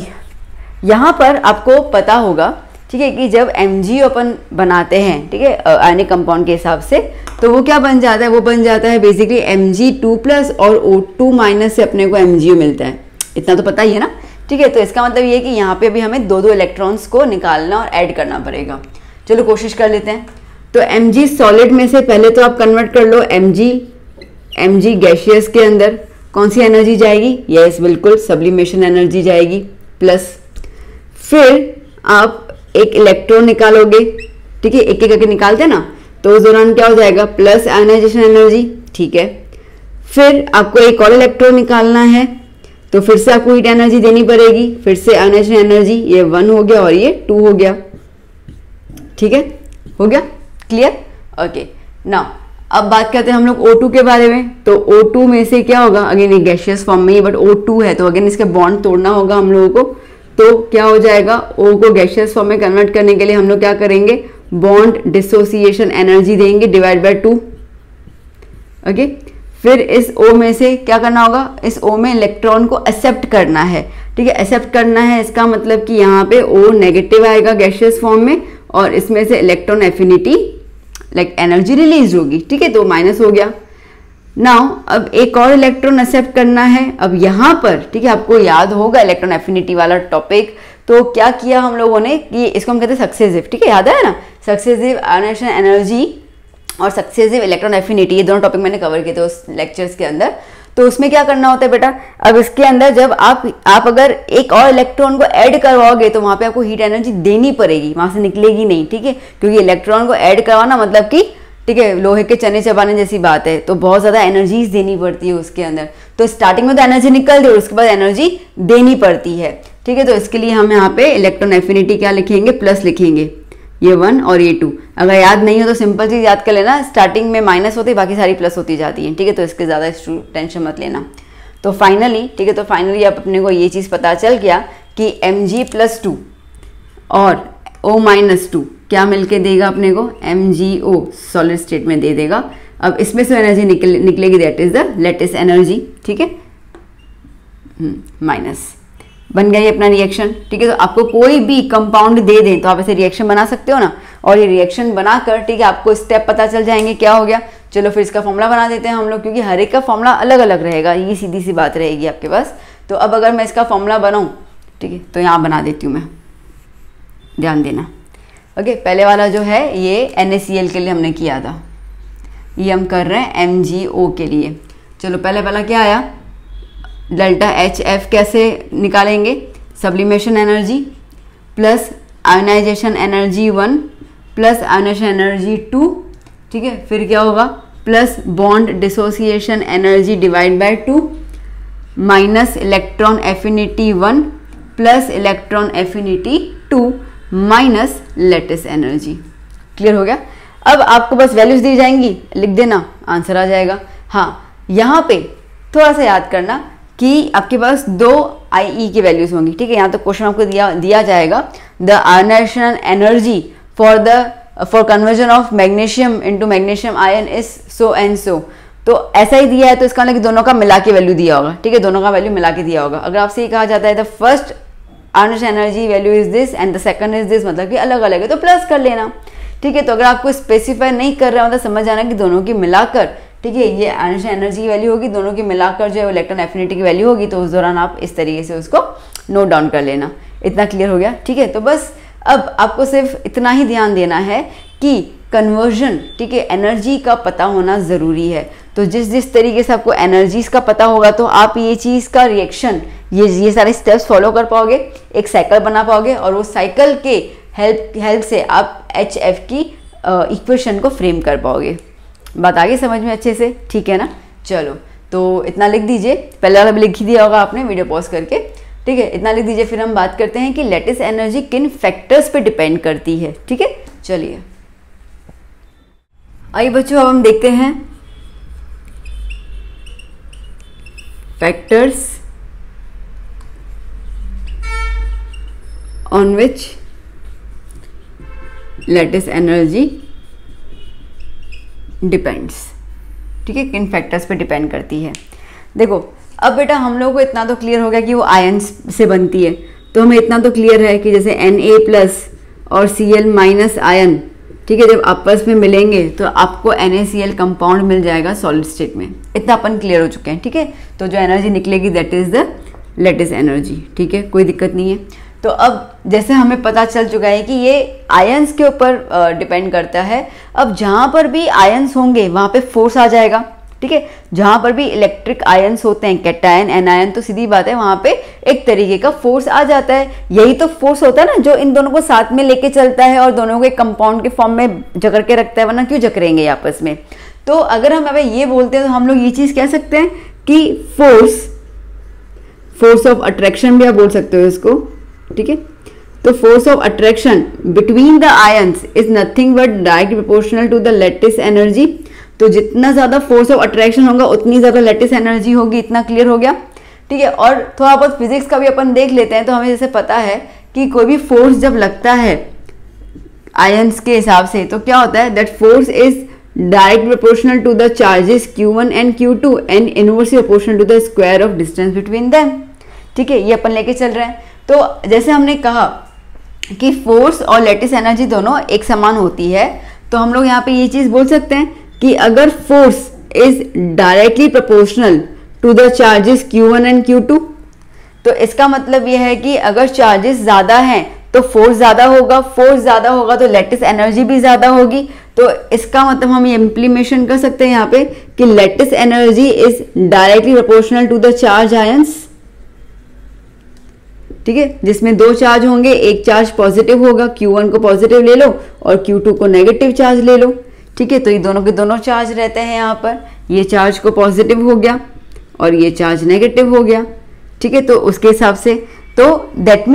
यहाँ पर आपको पता होगा ठीक है कि जब MgO अपन बनाते हैं ठीक है आयनिक कंपाउंड के हिसाब से, तो वो क्या बन जाता है, वो बन जाता है बेसिकली Mg2+ और O2- से अपने को MgO मिलता है। इतना तो पता ही है ना। ठीक है, तो इसका मतलब ये है कि यहाँ पे अभी हमें दो इलेक्ट्रॉन्स को निकालना और ऐड करना पड़ेगा। चलो कोशिश कर लेते हैं। तो Mg सॉलिड में से पहले तो आप कन्वर्ट कर लो Mg गैशियस के अंदर कौन सी एनर्जी जाएगी, यस बिल्कुल सब्लिमेशन एनर्जी जाएगी प्लस। फिर आप एक इलेक्ट्रॉन निकालोगे। ठीक है, एक एक करके निकालते हैं ना, तो उस दौरान क्या हो जाएगा प्लस आयोनाइजेशन एनर्जी। ठीक है, फिर आपको एक और इलेक्ट्रॉन निकालना है, तो फिर से आपको हीट एनर्जी देनी पड़ेगी, फिर से आयोनाइजेशन एनर्जी, ये 1 हो गया और ये 2 हो गया। ठीक है, हो गया क्लियर। ओके नाउ अब बात करते हैं हम लोग O2 के बारे में। तो O2 में से क्या होगा, अगेन एक गैशियस फॉर्म में ही बट O2 है, तो अगेन इसके बॉन्ड तोड़ना होगा हम लोगों को। तो क्या हो जाएगा, O को गैशियस फॉर्म में कन्वर्ट करने के लिए हम लोग क्या करेंगे, बॉन्ड डिसोसिएशन एनर्जी देंगे डिवाइड बाय 2। ओके, फिर इस O में से क्या करना होगा, इस O में इलेक्ट्रॉन को एक्सेप्ट करना है। ठीक है, एक्सेप्ट करना है इसका मतलब कि यहाँ पे O नेगेटिव आएगा गैशियस फॉर्म में और इसमें से electron affinity like energy release होगी। ठीक है, तो माइनस हो गया। नाउ अब एक और इलेक्ट्रॉन एक्सेप्ट करना है। अब यहाँ पर ठीक है आपको याद होगा इलेक्ट्रॉन एफिनिटी वाला टॉपिक, तो क्या किया हम लोगों ने कि इसको हम कहते हैं सक्सेसिव। ठीक है, याद है ना, सक्सेसिव आयोनाइजेशन एनर्जी और सक्सेसिव इलेक्ट्रॉन एफिनिटी, ये दोनों टॉपिक मैंने कवर किए थे उस लेक्चर्स के अंदर। तो उसमें क्या करना होता है बेटा, अब इसके अंदर जब आप अगर एक और इलेक्ट्रॉन को ऐड करवाओगे तो वहां पे आपको हीट एनर्जी देनी पड़ेगी, वहां से निकलेगी नहीं। ठीक है, क्योंकि इलेक्ट्रॉन को ऐड करवाना मतलब कि ठीक है लोहे के चने चबाने जैसी बात है, तो बहुत ज्यादा एनर्जीज देनी पड़ती है उसके अंदर। तो स्टार्टिंग में तो एनर्जी निकल और उसके बाद एनर्जी देनी पड़ती है। ठीक है, तो इसके लिए हम यहाँ पे इलेक्ट्रॉन एफिनिटी क्या लिखेंगे, प्लस लिखेंगे, ये 1 और ये 2। अगर याद नहीं हो तो सिंपल चीज याद कर लेना, स्टार्टिंग में माइनस होती है बाकी सारी प्लस होती जाती है। ठीक है, तो इसके ज्यादा टेंशन मत लेना। तो फाइनली ठीक है, तो फाइनली अब अपने को ये चीज पता चल गया कि Mg+2 और O-2 क्या मिलके देगा अपने को, MgO सॉलिड स्टेट में दे देगा। अब इसमें से एनर्जी निकलेगी, that is the lattice energy. ठीक है, माइनस बन गया ये अपना रिएक्शन। ठीक है, तो आपको कोई भी कंपाउंड दे दें तो आप ऐसे रिएक्शन बना सकते हो ना, और ये रिएक्शन बनाकर ठीक है आपको स्टेप पता चल जाएंगे क्या हो गया। चलो फिर इसका फॉर्मूला बना देते हैं हम लोग, क्योंकि हर एक का फॉर्मूला अलग अलग रहेगा, ये सीधी सी बात रहेगी आपके पास। तो अब अगर मैं इसका फॉर्मूला बनाऊं ठीक है, तो यहाँ बना देती हूँ मैं, ध्यान देना। ओके, पहले वाला जो है ये NaCl के लिए हमने किया था, ये हम कर रहे हैं MgO के लिए। चलो पहला क्या आया, डेल्टा HF कैसे निकालेंगे, sublimation energy plus ionization energy 1 plus ionization energy 2। ठीक है, फिर क्या होगा, plus bond dissociation energy divide by 2 minus electron affinity 1 plus electron affinity 2 minus lattice energy. Clear हो गया। अब आपको बस वैल्यूज दी जाएंगी, लिख देना, आंसर आ जाएगा। हाँ, यहाँ पे थोड़ा सा याद करना कि आपके पास 2 IE की वैल्यूज होंगी। ठीक है, यहाँ तो क्वेश्चन आपको दिया जाएगा the ionization energy for conversion of magnesium into magnesium ion is so and so. तो ऐसा ही दिया है, तो इसका मतलब कि दोनों का मिला के वैल्यू दिया होगा। ठीक है, दोनों का वैल्यू मिला के दिया होगा। अगर आपसे ये कहा जाता है the first ionization energy value is this and the second is this, मतलब कि अलग अलग है, तो प्लस कर लेना। ठीक है, तो अगर आपको स्पेसिफाई नहीं कर रहा मतलब समझ जाना कि दोनों की मिलाकर ठीक है ये आयोनाइजेशन एनर्जी की वैल्यू होगी, दोनों की मिलाकर जो है इलेक्ट्रॉन एफिनिटी की वैल्यू होगी। तो उस दौरान आप इस तरीके से उसको नोट डाउन कर लेना। इतना क्लियर हो गया। ठीक है, तो बस अब आपको सिर्फ इतना ही ध्यान देना है कि कन्वर्जन ठीक है एनर्जी का पता होना ज़रूरी है। तो जिस तरीके से आपको एनर्जीज का पता होगा तो आप ये चीज़ का रिएक्शन ये सारे स्टेप्स फॉलो कर पाओगे, एक साइकिल बना पाओगे और उस साइकिल के हेल्प से आप HF की इक्वेशन को फ्रेम कर पाओगे। बात आगे समझ में अच्छे से, ठीक है ना। चलो तो इतना लिख दीजिए, पहले वाला भी लिख ही दिया होगा आपने वीडियो पॉज करके, ठीक है। इतना लिख दीजिए, फिर हम बात करते हैं कि लैटिस एनर्जी किन फैक्टर्स पे डिपेंड करती है, ठीक है। चलिए आइए बच्चों, अब हम देखते हैं factors on which lattice energy depends, ठीक है, किन फैक्टर्स पे डिपेंड करती है। देखो अब बेटा हम लोगों को इतना तो क्लियर हो गया कि वो आयंस से बनती है, तो हमें इतना तो क्लियर है कि जैसे Na+ और Cl- आयन, ठीक है, जब आपस में मिलेंगे तो आपको NaCl कंपाउंड मिल जाएगा सॉलिड स्टेट में। इतना अपन क्लियर हो चुके हैं, ठीक है। तो जो एनर्जी निकलेगी that is the lattice energy, ठीक है, कोई दिक्कत नहीं है। तो अब जैसे हमें पता चल चुका है कि ये आयंस के ऊपर डिपेंड करता है। अब जहाँ पर भी आयंस होंगे वहाँ पे फोर्स आ जाएगा, ठीक है। जहाँ पर भी इलेक्ट्रिक आयंस होते हैं, कैटायन एनायन, तो सीधी बात है वहाँ पे एक तरीके का फोर्स आ जाता है। यही तो फोर्स होता है ना जो इन दोनों को साथ में लेके चलता है और दोनों को एक कंपाउंड के फॉर्म में जकड़ के रखता है, वरना क्यों जकड़ेंगे आपस में। तो अगर हम अभी ये बोलते हैं तो हम लोग ये चीज़ कह सकते हैं कि फोर्स ऑफ अट्रैक्शन भी आप बोल सकते हो इसको, ठीक है। तो force of attraction between the ions is nothing but direct proportional to the lattice energy. तो जितना ज्यादा फोर्स ऑफ अट्रैक्शन होगा उतनी ज्यादा लैटिस एनर्जी होगी। इतना क्लियर हो गया, ठीक है। और थोड़ा बहुत फिजिक्स का भी अपन देख लेते हैं। तो हमें जैसे पता है कि कोई भी फोर्स जब लगता है आयंस के हिसाब से तो क्या होता है, that force is direct proportional to the charges Q1 and Q2 and inversely proportional to the square of distance between them, ठीक है। ये अपन लेके चल रहे हैं। तो जैसे हमने कहा कि फोर्स और लैटिस एनर्जी दोनों एक समान होती है, तो हम लोग यहाँ पे ये चीज बोल सकते हैं कि अगर force is directly proportional to the charges Q1 and Q2, तो इसका मतलब ये है कि अगर चार्जेस ज्यादा हैं तो फोर्स ज्यादा होगा, फोर्स ज्यादा होगा तो लैटिस एनर्जी भी ज्यादा होगी। तो इसका मतलब हम ये इंप्लीमेशन कर सकते हैं यहाँ पे कि lattice energy is directly proportional to the charge ions, ठीक है, जिसमें दो चार्ज होंगे, एक चार्ज पॉजिटिव होगा, Q1 को पॉजिटिव ले लो और Q2 को नेगेटिव चार्ज ले लो, ठीक है। तो ये दोनों के दोनों चार्ज रहते हैं यहाँ पर, ये चार्ज को पॉजिटिव हो गया और ये चार्ज नेगेटिव हो गया, ठीक है। तो उसके हिसाब से तो दैट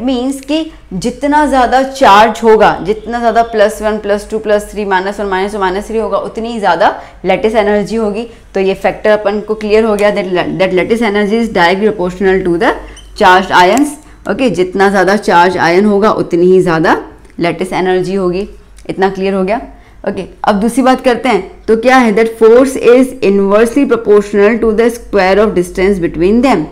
मीन्स कि जितना ज़्यादा चार्ज होगा, जितना ज़्यादा +1 +2 +3 -1 -2 -3 होगा, उतनी ज़्यादा लैटिस एनर्जी होगी। तो ये फैक्टर अपन को क्लियर हो गया that lattice energy is directly proportional to the charge ions, okay. जितना ज़्यादा चार्ज आयन होगा उतनी ही ज़्यादा लैटिस एनर्जी होगी। इतना क्लियर हो गया, ओके। अब दूसरी बात करते हैं, तो क्या है that force is inversely proportional to the square of distance between them.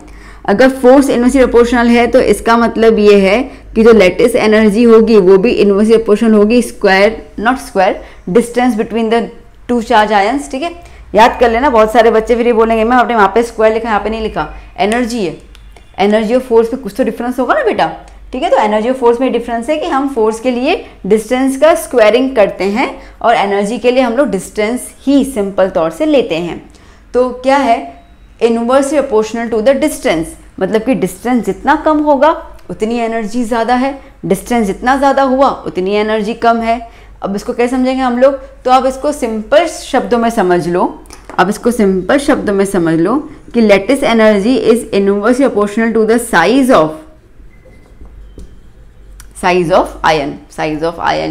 अगर फोर्स इनवर्सली प्रोपोर्शनल है तो इसका मतलब ये है कि जो लैटिस एनर्जी होगी वो भी इनवर्सली प्रोपोर्शनल होगी square distance between the two charge ions, ठीक है। याद कर लेना, बहुत सारे बच्चे फिर ये बोलेंगे मैम आपने वहाँ पे स्क्वायर लिखा, यहाँ पे नहीं लिखा। एनर्जी है, एनर्जी और फोर्स में कुछ तो डिफरेंस होगा ना बेटा, ठीक है। तो एनर्जी और फोर्स में डिफरेंस है कि हम फोर्स के लिए डिस्टेंस का स्क्वायरिंग करते हैं और एनर्जी के लिए हम लोग डिस्टेंस ही सिंपल तौर से लेते हैं। तो क्या है, inversely proportional to the distance, मतलब कि डिस्टेंस जितना कम होगा उतनी एनर्जी ज़्यादा है, डिस्टेंस जितना ज़्यादा हुआ उतनी एनर्जी कम है। अब इसको कैसे समझेंगे हम लोग, तो आप इसको सिंपल शब्दों में समझ लो, अब इसको सिंपल शब्दों में समझ लो कि lattice energy is inversely proportional to the size of ion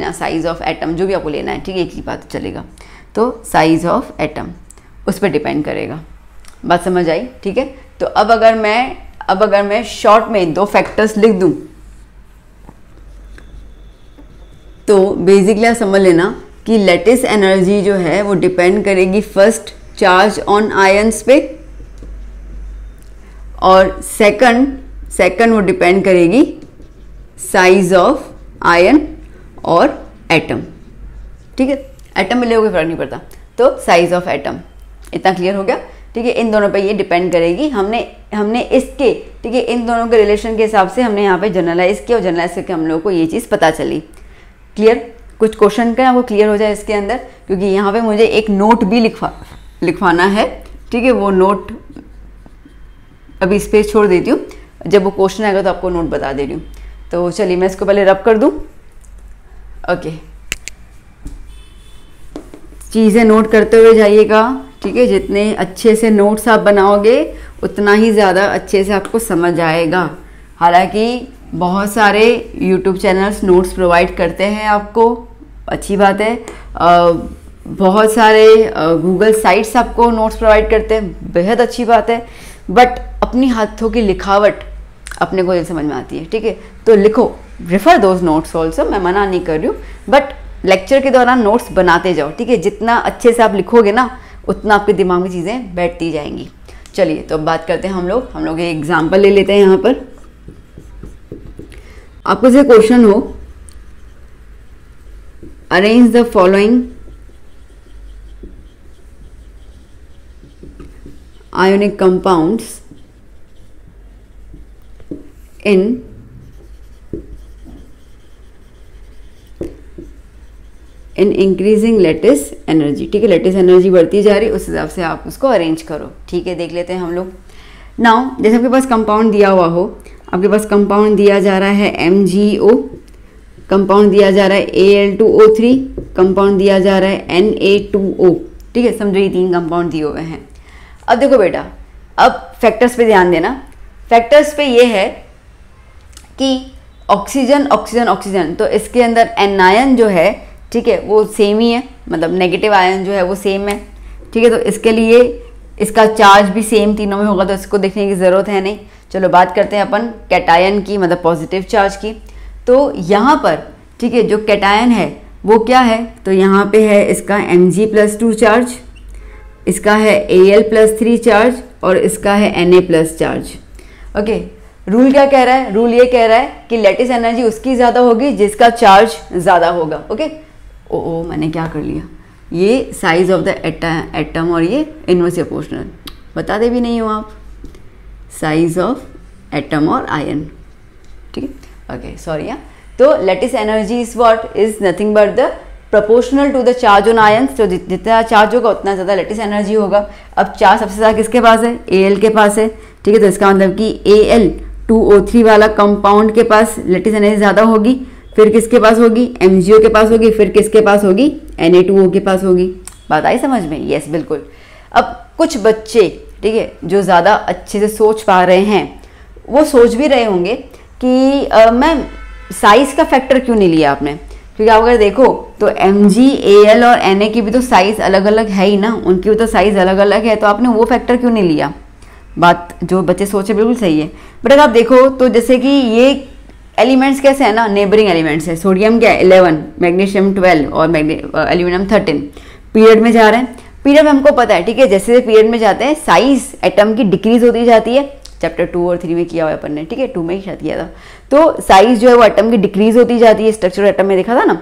या साइज ऑफ एटम, जो भी आपको लेना है, ठीक है, एक ही बात चलेगा। तो साइज ऑफ एटम उस पर डिपेंड करेगा। बात समझ आई, ठीक है। तो अब अगर मैं शॉर्ट में दो फैक्टर्स लिख दूं तो बेसिकली आप समझ लेना कि लैटिस एनर्जी जो है वो डिपेंड करेगी फर्स्ट चार्ज ऑन आयंस पे, और सेकंड वो डिपेंड करेगी साइज ऑफ आयन और एटम, ठीक है। एटम मिले कोई फर्क नहीं पड़ता, तो साइज ऑफ एटम। इतना क्लियर हो गया, ठीक है। इन दोनों पे ये डिपेंड करेगी। हमने इसके, ठीक है, इन दोनों के रिलेशन के हिसाब से हमने यहाँ पे जनरलाइज किया और जनरलाइज करके हम लोगों को ये चीज़ पता चली। क्लियर, कुछ क्वेश्चन का वो क्लियर हो जाए इसके अंदर, क्योंकि यहाँ पे मुझे एक नोट भी लिखवाना है, ठीक है। वो नोट अभी इस पे छोड़ देती हूँ, जब वो क्वेश्चन आएगा तो आपको नोट बता दे रही हूँ। तो चलिए मैं इसको पहले रब कर दूं। ओके, चीज़ें नोट करते हुए जाइएगा, ठीक है। जितने अच्छे से नोट्स आप बनाओगे उतना ही ज़्यादा अच्छे से आपको समझ आएगा। हालांकि बहुत सारे यूट्यूब चैनल्स नोट्स प्रोवाइड करते हैं आपको, अच्छी बात है। बहुत सारे गूगल साइट्स आपको नोट्स प्रोवाइड करते हैं, बेहद अच्छी बात है। बट अपनी हाथों की लिखावट अपने को समझ में आती है, ठीक है। तो लिखो, रेफर दोज नोट्स ऑल्सो, मैं मना नहीं कर रही हूँ, बट लेक्चर के दौरान नोट्स बनाते जाओ, ठीक है। जितना अच्छे से आप लिखोगे ना उतना आपके दिमाग में चीज़ें बैठती जाएंगी। चलिए तो अब बात करते हैं हम लोग एक एग्जाम्पल ले लेते हैं। यहाँ पर आपको से क्वेश्चन हो, arrange the following ionic compounds in increasing lattice energy, ठीक है। लैटिस एनर्जी बढ़ती जा रही है, उस हिसाब से आप उसको अरेंज करो, ठीक है। देख लेते हैं हम लोग। नाउ जैसे आपके पास कंपाउंड दिया हुआ हो, आपके पास कंपाउंड दिया जा रहा है MgO, कंपाउंड दिया जा रहा है Al2O3, कंपाउंड दिया जा रहा है Na2O, ठीक है। समझो ये 3 कंपाउंड दिए हुए हैं। अब देखो बेटा, अब फैक्टर्स पे ध्यान देना। फैक्टर्स पे ये है कि ऑक्सीजन ऑक्सीजन ऑक्सीजन, तो इसके अंदर एनायन जो है, ठीक है, वो सेम ही है, मतलब नेगेटिव आयन जो है वो सेम है, ठीक है। तो इसके लिए इसका चार्ज भी सेम तीनों में होगा, तो इसको देखने की ज़रूरत है नहीं। चलो बात करते हैं अपन कैटायन की, मतलब पॉजिटिव चार्ज की। तो यहाँ पर, ठीक है, जो कैटायन है वो क्या है, तो यहाँ पे है इसका Mg+2 चार्ज, इसका है Al+3 चार्ज और इसका है Na+ चार्ज। ओके, रूल क्या कह रहा है? रूल ये कह रहा है कि लैटिस एनर्जी उसकी ज़्यादा होगी जिसका चार्ज ज़्यादा होगा। ओके, ओ मैंने क्या कर लिया, ये साइज ऑफ द एटम और ये इनवर्सली प्रोपोर्शनल बता दे भी नहीं हो आप, साइज ऑफ एटम और आयन, ठीक है। ओके सॉरी, तो lattice energy is what, is nothing but the proportional to the charge on ions. तो जितना चार्ज होगा उतना ज़्यादा लैटिस एनर्जी होगा। अब चार्ज सबसे ज़्यादा किसके पास है? Al के पास है, ठीक है। तो इसका मतलब कि Al2O3 वाला कंपाउंड के पास लैटिस एनर्जी ज़्यादा होगी, फिर किसके पास होगी? MgO के पास होगी, फिर किसके पास होगी? Na2O के पास होगी। बात आई समझ में? यस बिल्कुल। अब कुछ बच्चे, ठीक है, जो ज़्यादा अच्छे से सोच पा रहे हैं, वो सोच भी रहे होंगे कि मैम साइज़ का फैक्टर क्यों नहीं लिया आपने, क्योंकि आप अगर देखो तो Mg, Al और Na की भी तो साइज़ अलग अलग है ही ना, उनकी भी तो साइज़ अलग अलग है, तो आपने वो फैक्टर क्यों नहीं लिया। बात जो बच्चे सोचे बिल्कुल सही है। बट अगर आप देखो तो जैसे कि ये एलिमेंट्स कैसे है ना, नेबरिंग एलिमेंट्स है। सोडियम क्या है? 11, मैग्नीशियम 12 और एल्यूमिनियम 13 पीरियड में जा रहे हैं। पीरियड में हमको पता है, ठीक है, जैसे पीरियड में जाते हैं साइज एटम की डिक्रीज होती जाती है। चैप्टर 2 और 3 में किया हुआ अपन ने, ठीक है, 2 में ही शायद किया था। तो साइज जो है वो एटम की डिक्रीज होती जाती है, स्ट्रक्चर एटम में देखा था ना।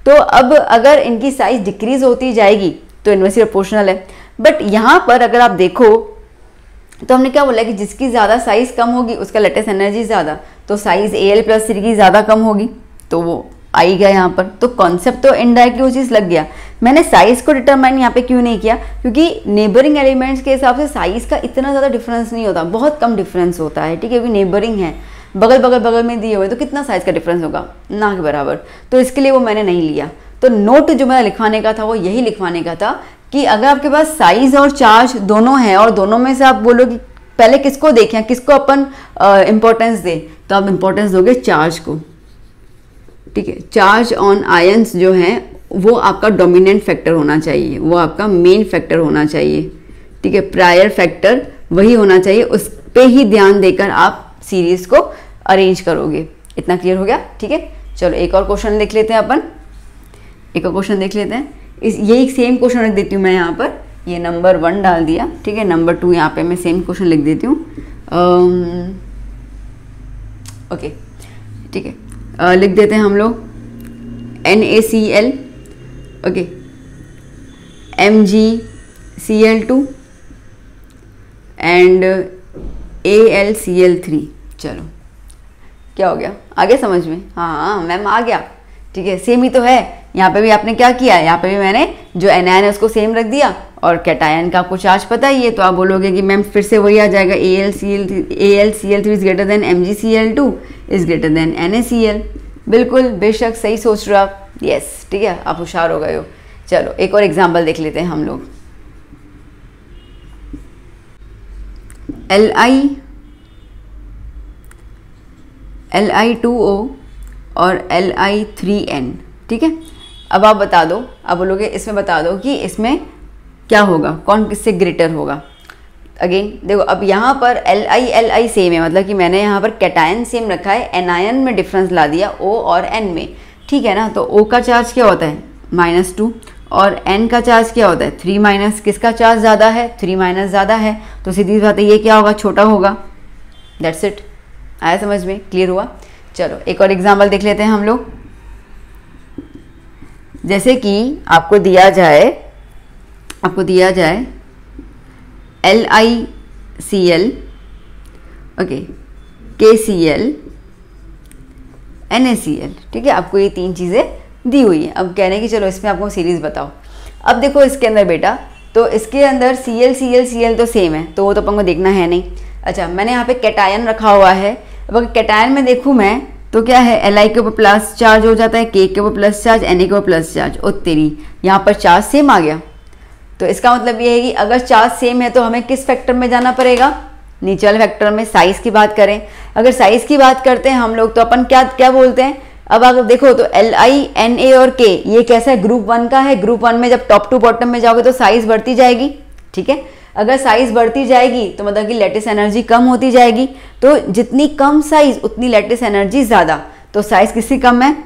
तो अब अगर इनकी साइज डिक्रीज होती जाएगी तो इनवर्सली प्रोपोर्शनल है। बट यहाँ पर अगर आप देखो तो हमने क्या बोला कि जिसकी ज़्यादा साइज कम होगी उसका लैटिस एनर्जी ज़्यादा, तो साइज Al+3 की ज़्यादा कम होगी, तो वो आई गया यहाँ पर। तो कॉन्सेप्ट तो इनडायरेक्टली वो चीज़ लग गया। मैंने साइज को डिटरमाइन यहाँ पे क्यों नहीं किया, क्योंकि नेबरिंग एलिमेंट्स के हिसाब से साइज का इतना ज़्यादा डिफरेंस नहीं होता, बहुत कम डिफरेंस होता है, ठीक है। अभी नेबरिंग है, बगल में दिए हुए, तो कितना साइज का डिफरेंस होगा, ना के बराबर। तो इसके लिए वो मैंने नहीं लिया। तो नोट जो मेरा लिखवाने का था वो यही लिखवाने का था कि अगर आपके पास साइज और चार्ज दोनों है और दोनों में से आप बोलो कि पहले किसको देखें, किसको अपन इम्पोर्टेंस दें, तो आप इम्पोर्टेंस दोगे चार्ज को, ठीक है। चार्ज ऑन आयंस जो हैं वो आपका डोमिनेंट फैक्टर होना चाहिए, वो आपका मेन फैक्टर होना चाहिए, ठीक है। प्रायर फैक्टर वही होना चाहिए, उस पर ही ध्यान देकर आप सीरीज को अरेंज करोगे। इतना क्लियर हो गया, ठीक है। चलो एक और क्वेश्चन देख लेते हैं अपन, एक और क्वेश्चन देख लेते हैं। ये एक सेम क्वेश्चन लिख देती हूँ मैं यहाँ पर, ये नंबर 1 डाल दिया, ठीक है। नंबर 2 यहाँ पे मैं सेम क्वेश्चन लिख देती हूँ। ओके ठीक है, लिख देते हैं हम लोग NaCl, okay, MgCl2 and AlCl3। चलो क्या हो गया, आ गया समझ में? हाँ मैम आ गया, ठीक है। सेम ही तो है, यहाँ पे भी आपने क्या किया है, यहाँ पे भी मैंने जो एनायन है उसको सेम रख दिया, और कैटायन का आपको चार्ज पता ही है, तो आप बोलोगे कि मैम फिर से वही आ जाएगा, AlCl3 is greater than MgCl2 is greater than NaCl। बिल्कुल, बेशक सही सोच रहे हो आप, यस, ठीक है, आप होशियार हो गए हो। चलो एक और एग्जाम्पल देख लेते हैं हम लोग। Li2O और Li3N, ठीक है। अब आप बता दो, अब बोलोगे इसमें बता दो कि इसमें क्या होगा, कौन किससे ग्रेटर होगा। अगेन देखो, अब यहाँ पर Li सेम है, मतलब कि मैंने यहाँ पर कैटायन सेम रखा है, एनायन में डिफरेंस ला दिया O और N में, ठीक है ना। तो O का चार्ज क्या होता है -2 और N का चार्ज क्या होता है 3-, किसका चार्ज ज़्यादा है 3- ज़्यादा है, तो सीधी बात है ये क्या होगा, छोटा होगा। दैट्स इट, आया समझ में, क्लियर हुआ। चलो एक और एग्जाम्पल देख लेते हैं हम लोग। जैसे कि आपको दिया जाए LiCl, ओके, KCl, NaCl, ठीक है। आपको ये 3 चीज़ें दी हुई है। अब कहने की चलो इसमें आपको सीरीज बताओ। अब देखो इसके अंदर बेटा, तो इसके अंदर Cl तो सेम है, तो वो तो अपन को देखना है नहीं। अच्छा, मैंने यहाँ पे कैटायन रखा हुआ है। अब अगर कैटायन में देखूँ मैं तो क्या है, Li के ऊपर प्लस चार्ज हो जाता है, K के ऊपर प्लस चार्ज, Na के ऊपर प्लस चार्ज, और तेरी यहाँ पर चार्ज सेम आ गया। तो इसका मतलब ये है कि अगर चार्ज सेम है तो हमें किस फैक्टर में जाना पड़ेगा, नीचे वाले फैक्टर में। साइज की बात करें, अगर साइज की बात करते हैं हम लोग, तो अपन क्या बोलते हैं। अब अगर देखो तो Li, Na और K ये कैसा है, ग्रुप 1 का है। ग्रुप 1 में जब टॉप टू बॉटम में जाओगे तो साइज बढ़ती जाएगी, ठीक है। अगर साइज बढ़ती जाएगी तो मतलब कि लैटिस एनर्जी कम होती जाएगी, तो जितनी कम साइज उतनी लैटिस एनर्जी ज़्यादा। तो साइज किसकी कम है,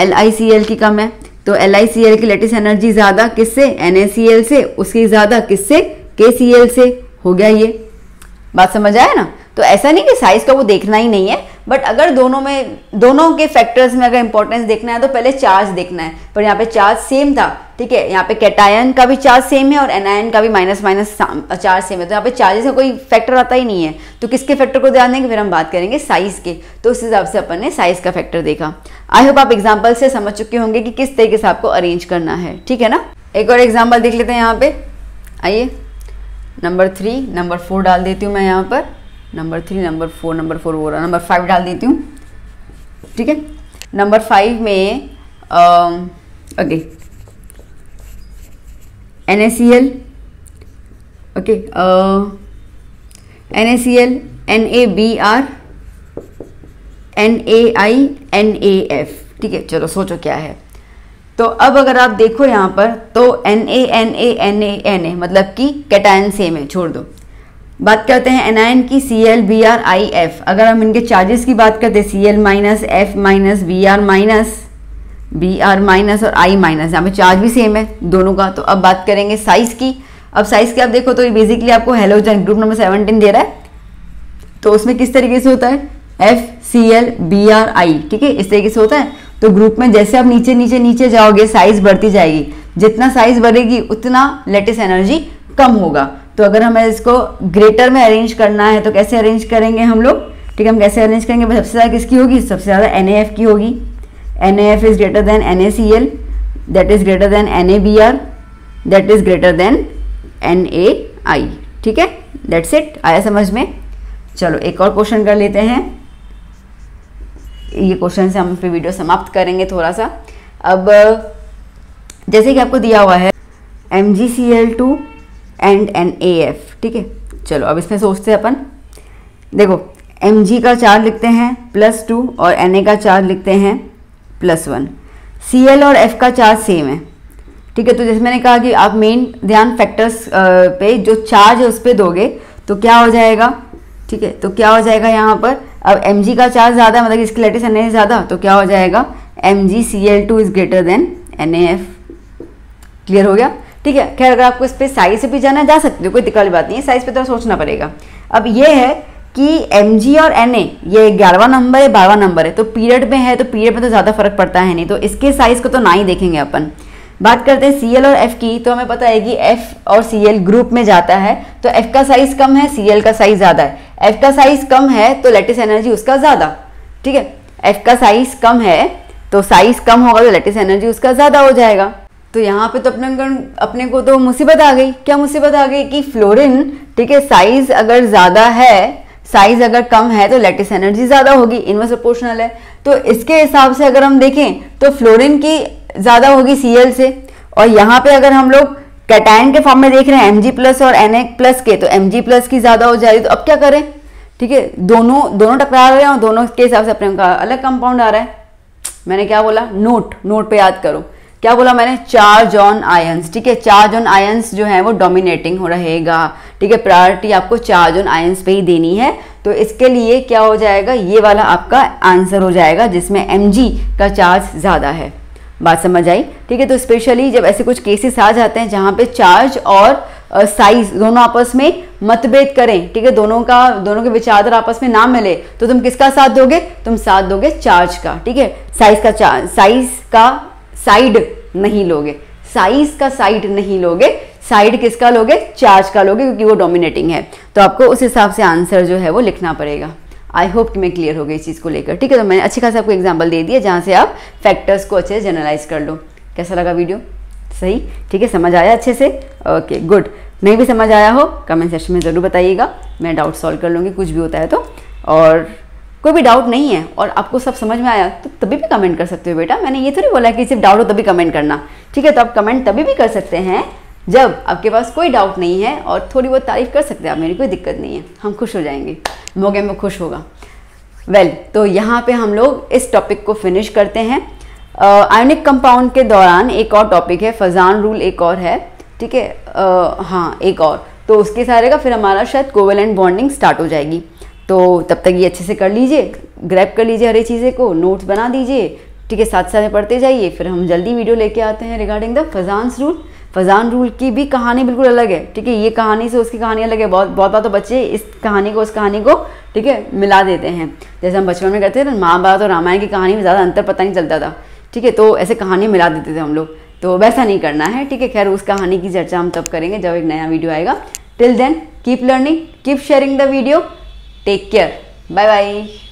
LiCl की कम है, तो LiCl की लैटिस एनर्जी ज़्यादा किससे, NaCl से, उसकी ज़्यादा किससे, KCl से। हो गया, ये बात समझ आया ना। तो ऐसा नहीं कि साइज का वो देखना ही नहीं है, बट अगर दोनों के फैक्टर्स में अगर इंपॉर्टेंस देखना है तो पहले चार्ज देखना है। पर यहाँ पे चार्ज सेम था, ठीक है। यहाँ पे कैटायन का भी चार्ज सेम है और एनायन का भी माइनस चार्ज सेम है, तो यहाँ पे चार्जेस का कोई फैक्टर आता ही नहीं है। तो किसके फैक्टर को ध्यान देंगे, फिर हम बात करेंगे साइज के। तो उस हिसाब से अपन ने साइज का फैक्टर देखा। आई होप आप एग्जाम्पल से समझ चुके होंगे कि किस तरीके से आपको अरेंज करना है, ठीक है ना। एक और एग्जाम्पल देख लेते हैं यहाँ पे। आइए, नंबर 3, नंबर 4 डाल देती हूँ मैं यहाँ पर। नंबर 3, नंबर 4 हो रहा, नंबर 5 डाल देती हूँ, ठीक है। नंबर 5 में okay, NaCl, okay, NaCl, NaBr, NaI, NaF, ठीक है। चलो सोचो क्या है। तो अब अगर आप देखो यहाँ पर, तो Na मतलब कि कैटायन सेम है, छोड़ दो। बात करते हैं एनायन की, Cl, Br, I, F। अगर हम इनके चार्जेस की बात करते हैं, Cl minus, F minus, Br minus और I माइनस, यहाँ पे चार्ज भी सेम है दोनों का। तो अब बात करेंगे साइज की। अब साइज की आप देखो तो ये बेसिकली आपको हेलोजन ग्रुप नंबर 17 दे रहा है, तो उसमें किस तरीके से होता है, F, Cl, Br, I, ठीक है, इस तरीके से होता है। तो ग्रुप में जैसे आप नीचे जाओगे साइज बढ़ती जाएगी, जितना साइज बढ़ेगी उतना लैटिस एनर्जी कम होगा। तो अगर हमें इसको ग्रेटर में अरेंज करना है तो कैसे अरेंज करेंगे हम लोग, ठीक है। हम कैसे अरेंज करेंगे, सबसे ज़्यादा किसकी होगी, सबसे ज़्यादा NaF की होगी। NaF is greater than NaCl, that is greater than NaBr, that is greater than NaI, ठीक है। दैट्स इट, आया समझ में। चलो एक और क्वेश्चन कर लेते हैं। ये क्वेश्चन से हम फिर वीडियो समाप्त करेंगे थोड़ा सा। अब जैसे कि आपको दिया हुआ है MgCl2 एंड NaF, ठीक है। चलो अब इसमें सोचते हैं अपन। देखो, Mg का चार्ज लिखते हैं +2 और Na का चार्ज लिखते हैं +1। Cl और F का चार्ज सेम है, ठीक है। तो जैसे मैंने कहा कि आप मेन ध्यान फैक्टर्स पे जो चार्ज है उस पर दोगे तो क्या हो जाएगा, ठीक है। तो क्या हो जाएगा यहाँ पर, अब Mg का चार्ज ज़्यादा मतलब इसकी लैटिस एनर्जी ज़्यादा, तो क्या हो जाएगा, MgCl2 is greater than NaF। Clear हो गया, ठीक है। खैर अगर आपको इस पर साइज से भी जाना जा सकते हो, कोई दिक्कत वाली बात नहीं है, साइज पे तो सोचना पड़ेगा। अब ये है कि Mg और Na ये 11वां नंबर है, 12वां नंबर है, तो पीरियड में है, तो पीरियड में तो ज़्यादा फर्क पड़ता है नहीं, तो इसके साइज को तो ना ही देखेंगे अपन। बात करते हैं Cl और F की, तो हमें पता है कि F और Cl ग्रुप में जाता है, तो F का साइज कम है, Cl का साइज ज़्यादा है। F का साइज कम है तो लैटिस एनर्जी उसका ज़्यादा, ठीक है। F का साइज कम है तो साइज कम होगा तो लैटिस एनर्जी उसका ज़्यादा हो जाएगा। तो यहाँ पे तो अपने को तो मुसीबत आ गई। क्या मुसीबत आ गई कि फ्लोरीन, ठीक है, साइज अगर ज़्यादा है, साइज अगर कम है तो लैटिस एनर्जी ज़्यादा होगी, इनवर्स प्रोपोर्शनल है। तो इसके हिसाब से अगर हम देखें तो फ्लोरीन की ज़्यादा होगी Cl से, और यहाँ पे अगर हम लोग कैटायन के फॉर्म में देख रहे हैं Mg+ और Na+ के, तो Mg+ की ज़्यादा हो जाएगी। तो अब क्या करें, ठीक है, दोनों टकरा रहे हैं और दोनों के हिसाब से अपने का अलग कंपाउंड आ रहा है। मैंने क्या बोला, नोट पे याद करो, क्या बोला मैंने, चार्ज ऑन आयंस, ठीक है, चार्ज ऑन आयंस जो है वो डोमिनेटिंग हो रहेगा, ठीक है, प्रायोरिटी आपको चार्ज ऑन आयंस पे ही देनी है। तो इसके लिए क्या हो जाएगा, ये वाला आपका आंसर हो जाएगा जिसमें Mg का चार्ज ज़्यादा है। बात समझ आई, ठीक है। तो स्पेशली जब ऐसे कुछ केसेस आ जाते हैं जहाँ पे चार्ज और साइज दोनों आपस में मतभेद करें, ठीक है, दोनों के विचारधार आपस में ना मिले, तो तुम किसका साथ दोगे, तुम साथ दोगे चार्ज का, ठीक है, साइज का साइड नहीं लोगे, साइज का साइड नहीं लोगे, साइड किसका लोगे, चार्ज का लोगे, क्योंकि वो डोमिनेटिंग है। तो आपको उस हिसाब से आंसर जो है वो लिखना पड़ेगा। आई होप कि मैं क्लियर हो गई इस चीज़ को लेकर, ठीक है। तो मैंने अच्छी खासा आपको एग्जांपल दे दिया जहाँ से आप फैक्टर्स को अच्छे से जनरलाइज कर लो। कैसा लगा वीडियो, सही, ठीक है, समझ आया अच्छे से, ओके गुड। नहीं भी समझ आया हो कमेंट सेक्शन में ज़रूर बताइएगा, मैं डाउट सॉल्व कर लूँगी कुछ भी होता है तो। और कोई भी डाउट नहीं है और आपको सब समझ में आया तो तभी भी कमेंट कर सकते हो बेटा, मैंने ये थोड़ी बोला कि सिर्फ डाउट हो तभी कमेंट करना, ठीक है। तो आप कमेंट तभी भी कर सकते हैं जब आपके पास कोई डाउट नहीं है, और थोड़ी बहुत तारीफ कर सकते हैं आप, मेरी कोई दिक्कत नहीं है, हम खुश हो जाएंगे, मोगे में खुश होगा। वेल, तो यहाँ पे हम लोग इस टॉपिक को फिनिश करते हैं। आयोनिक कंपाउंड के दौरान एक और टॉपिक है, फजान रूल एक और है, ठीक है, हाँ एक और, तो उसके सारे का फिर हमारा शायद कोवेलेंट बॉन्डिंग स्टार्ट हो जाएगी। तो तब तक ये अच्छे से कर लीजिए, ग्रैब कर लीजिए हर एक चीज़ें को, नोट्स बना दीजिए, ठीक है, साथ साथ में पढ़ते जाइए। फिर हम जल्दी वीडियो लेके आते हैं regarding the Fajans rule. Fajan rule की भी कहानी बिल्कुल अलग है, ठीक है, ये कहानी से उसकी कहानी अलग है। बहुत बार तो बच्चे इस कहानी को उस कहानी को, ठीक है, मिला देते हैं। जैसे हम बचपन में करते थे ना, महाभारत और रामायण की कहानी में ज़्यादा अंतर पता नहीं चलता था, ठीक है, तो ऐसे कहानी मिला देते थे हम लोग, तो वैसा नहीं करना है, ठीक है। खैर उस कहानी की चर्चा हम तब करेंगे जब एक नया वीडियो आएगा। Till then keep learning, keep sharing the video, take care, bye bye.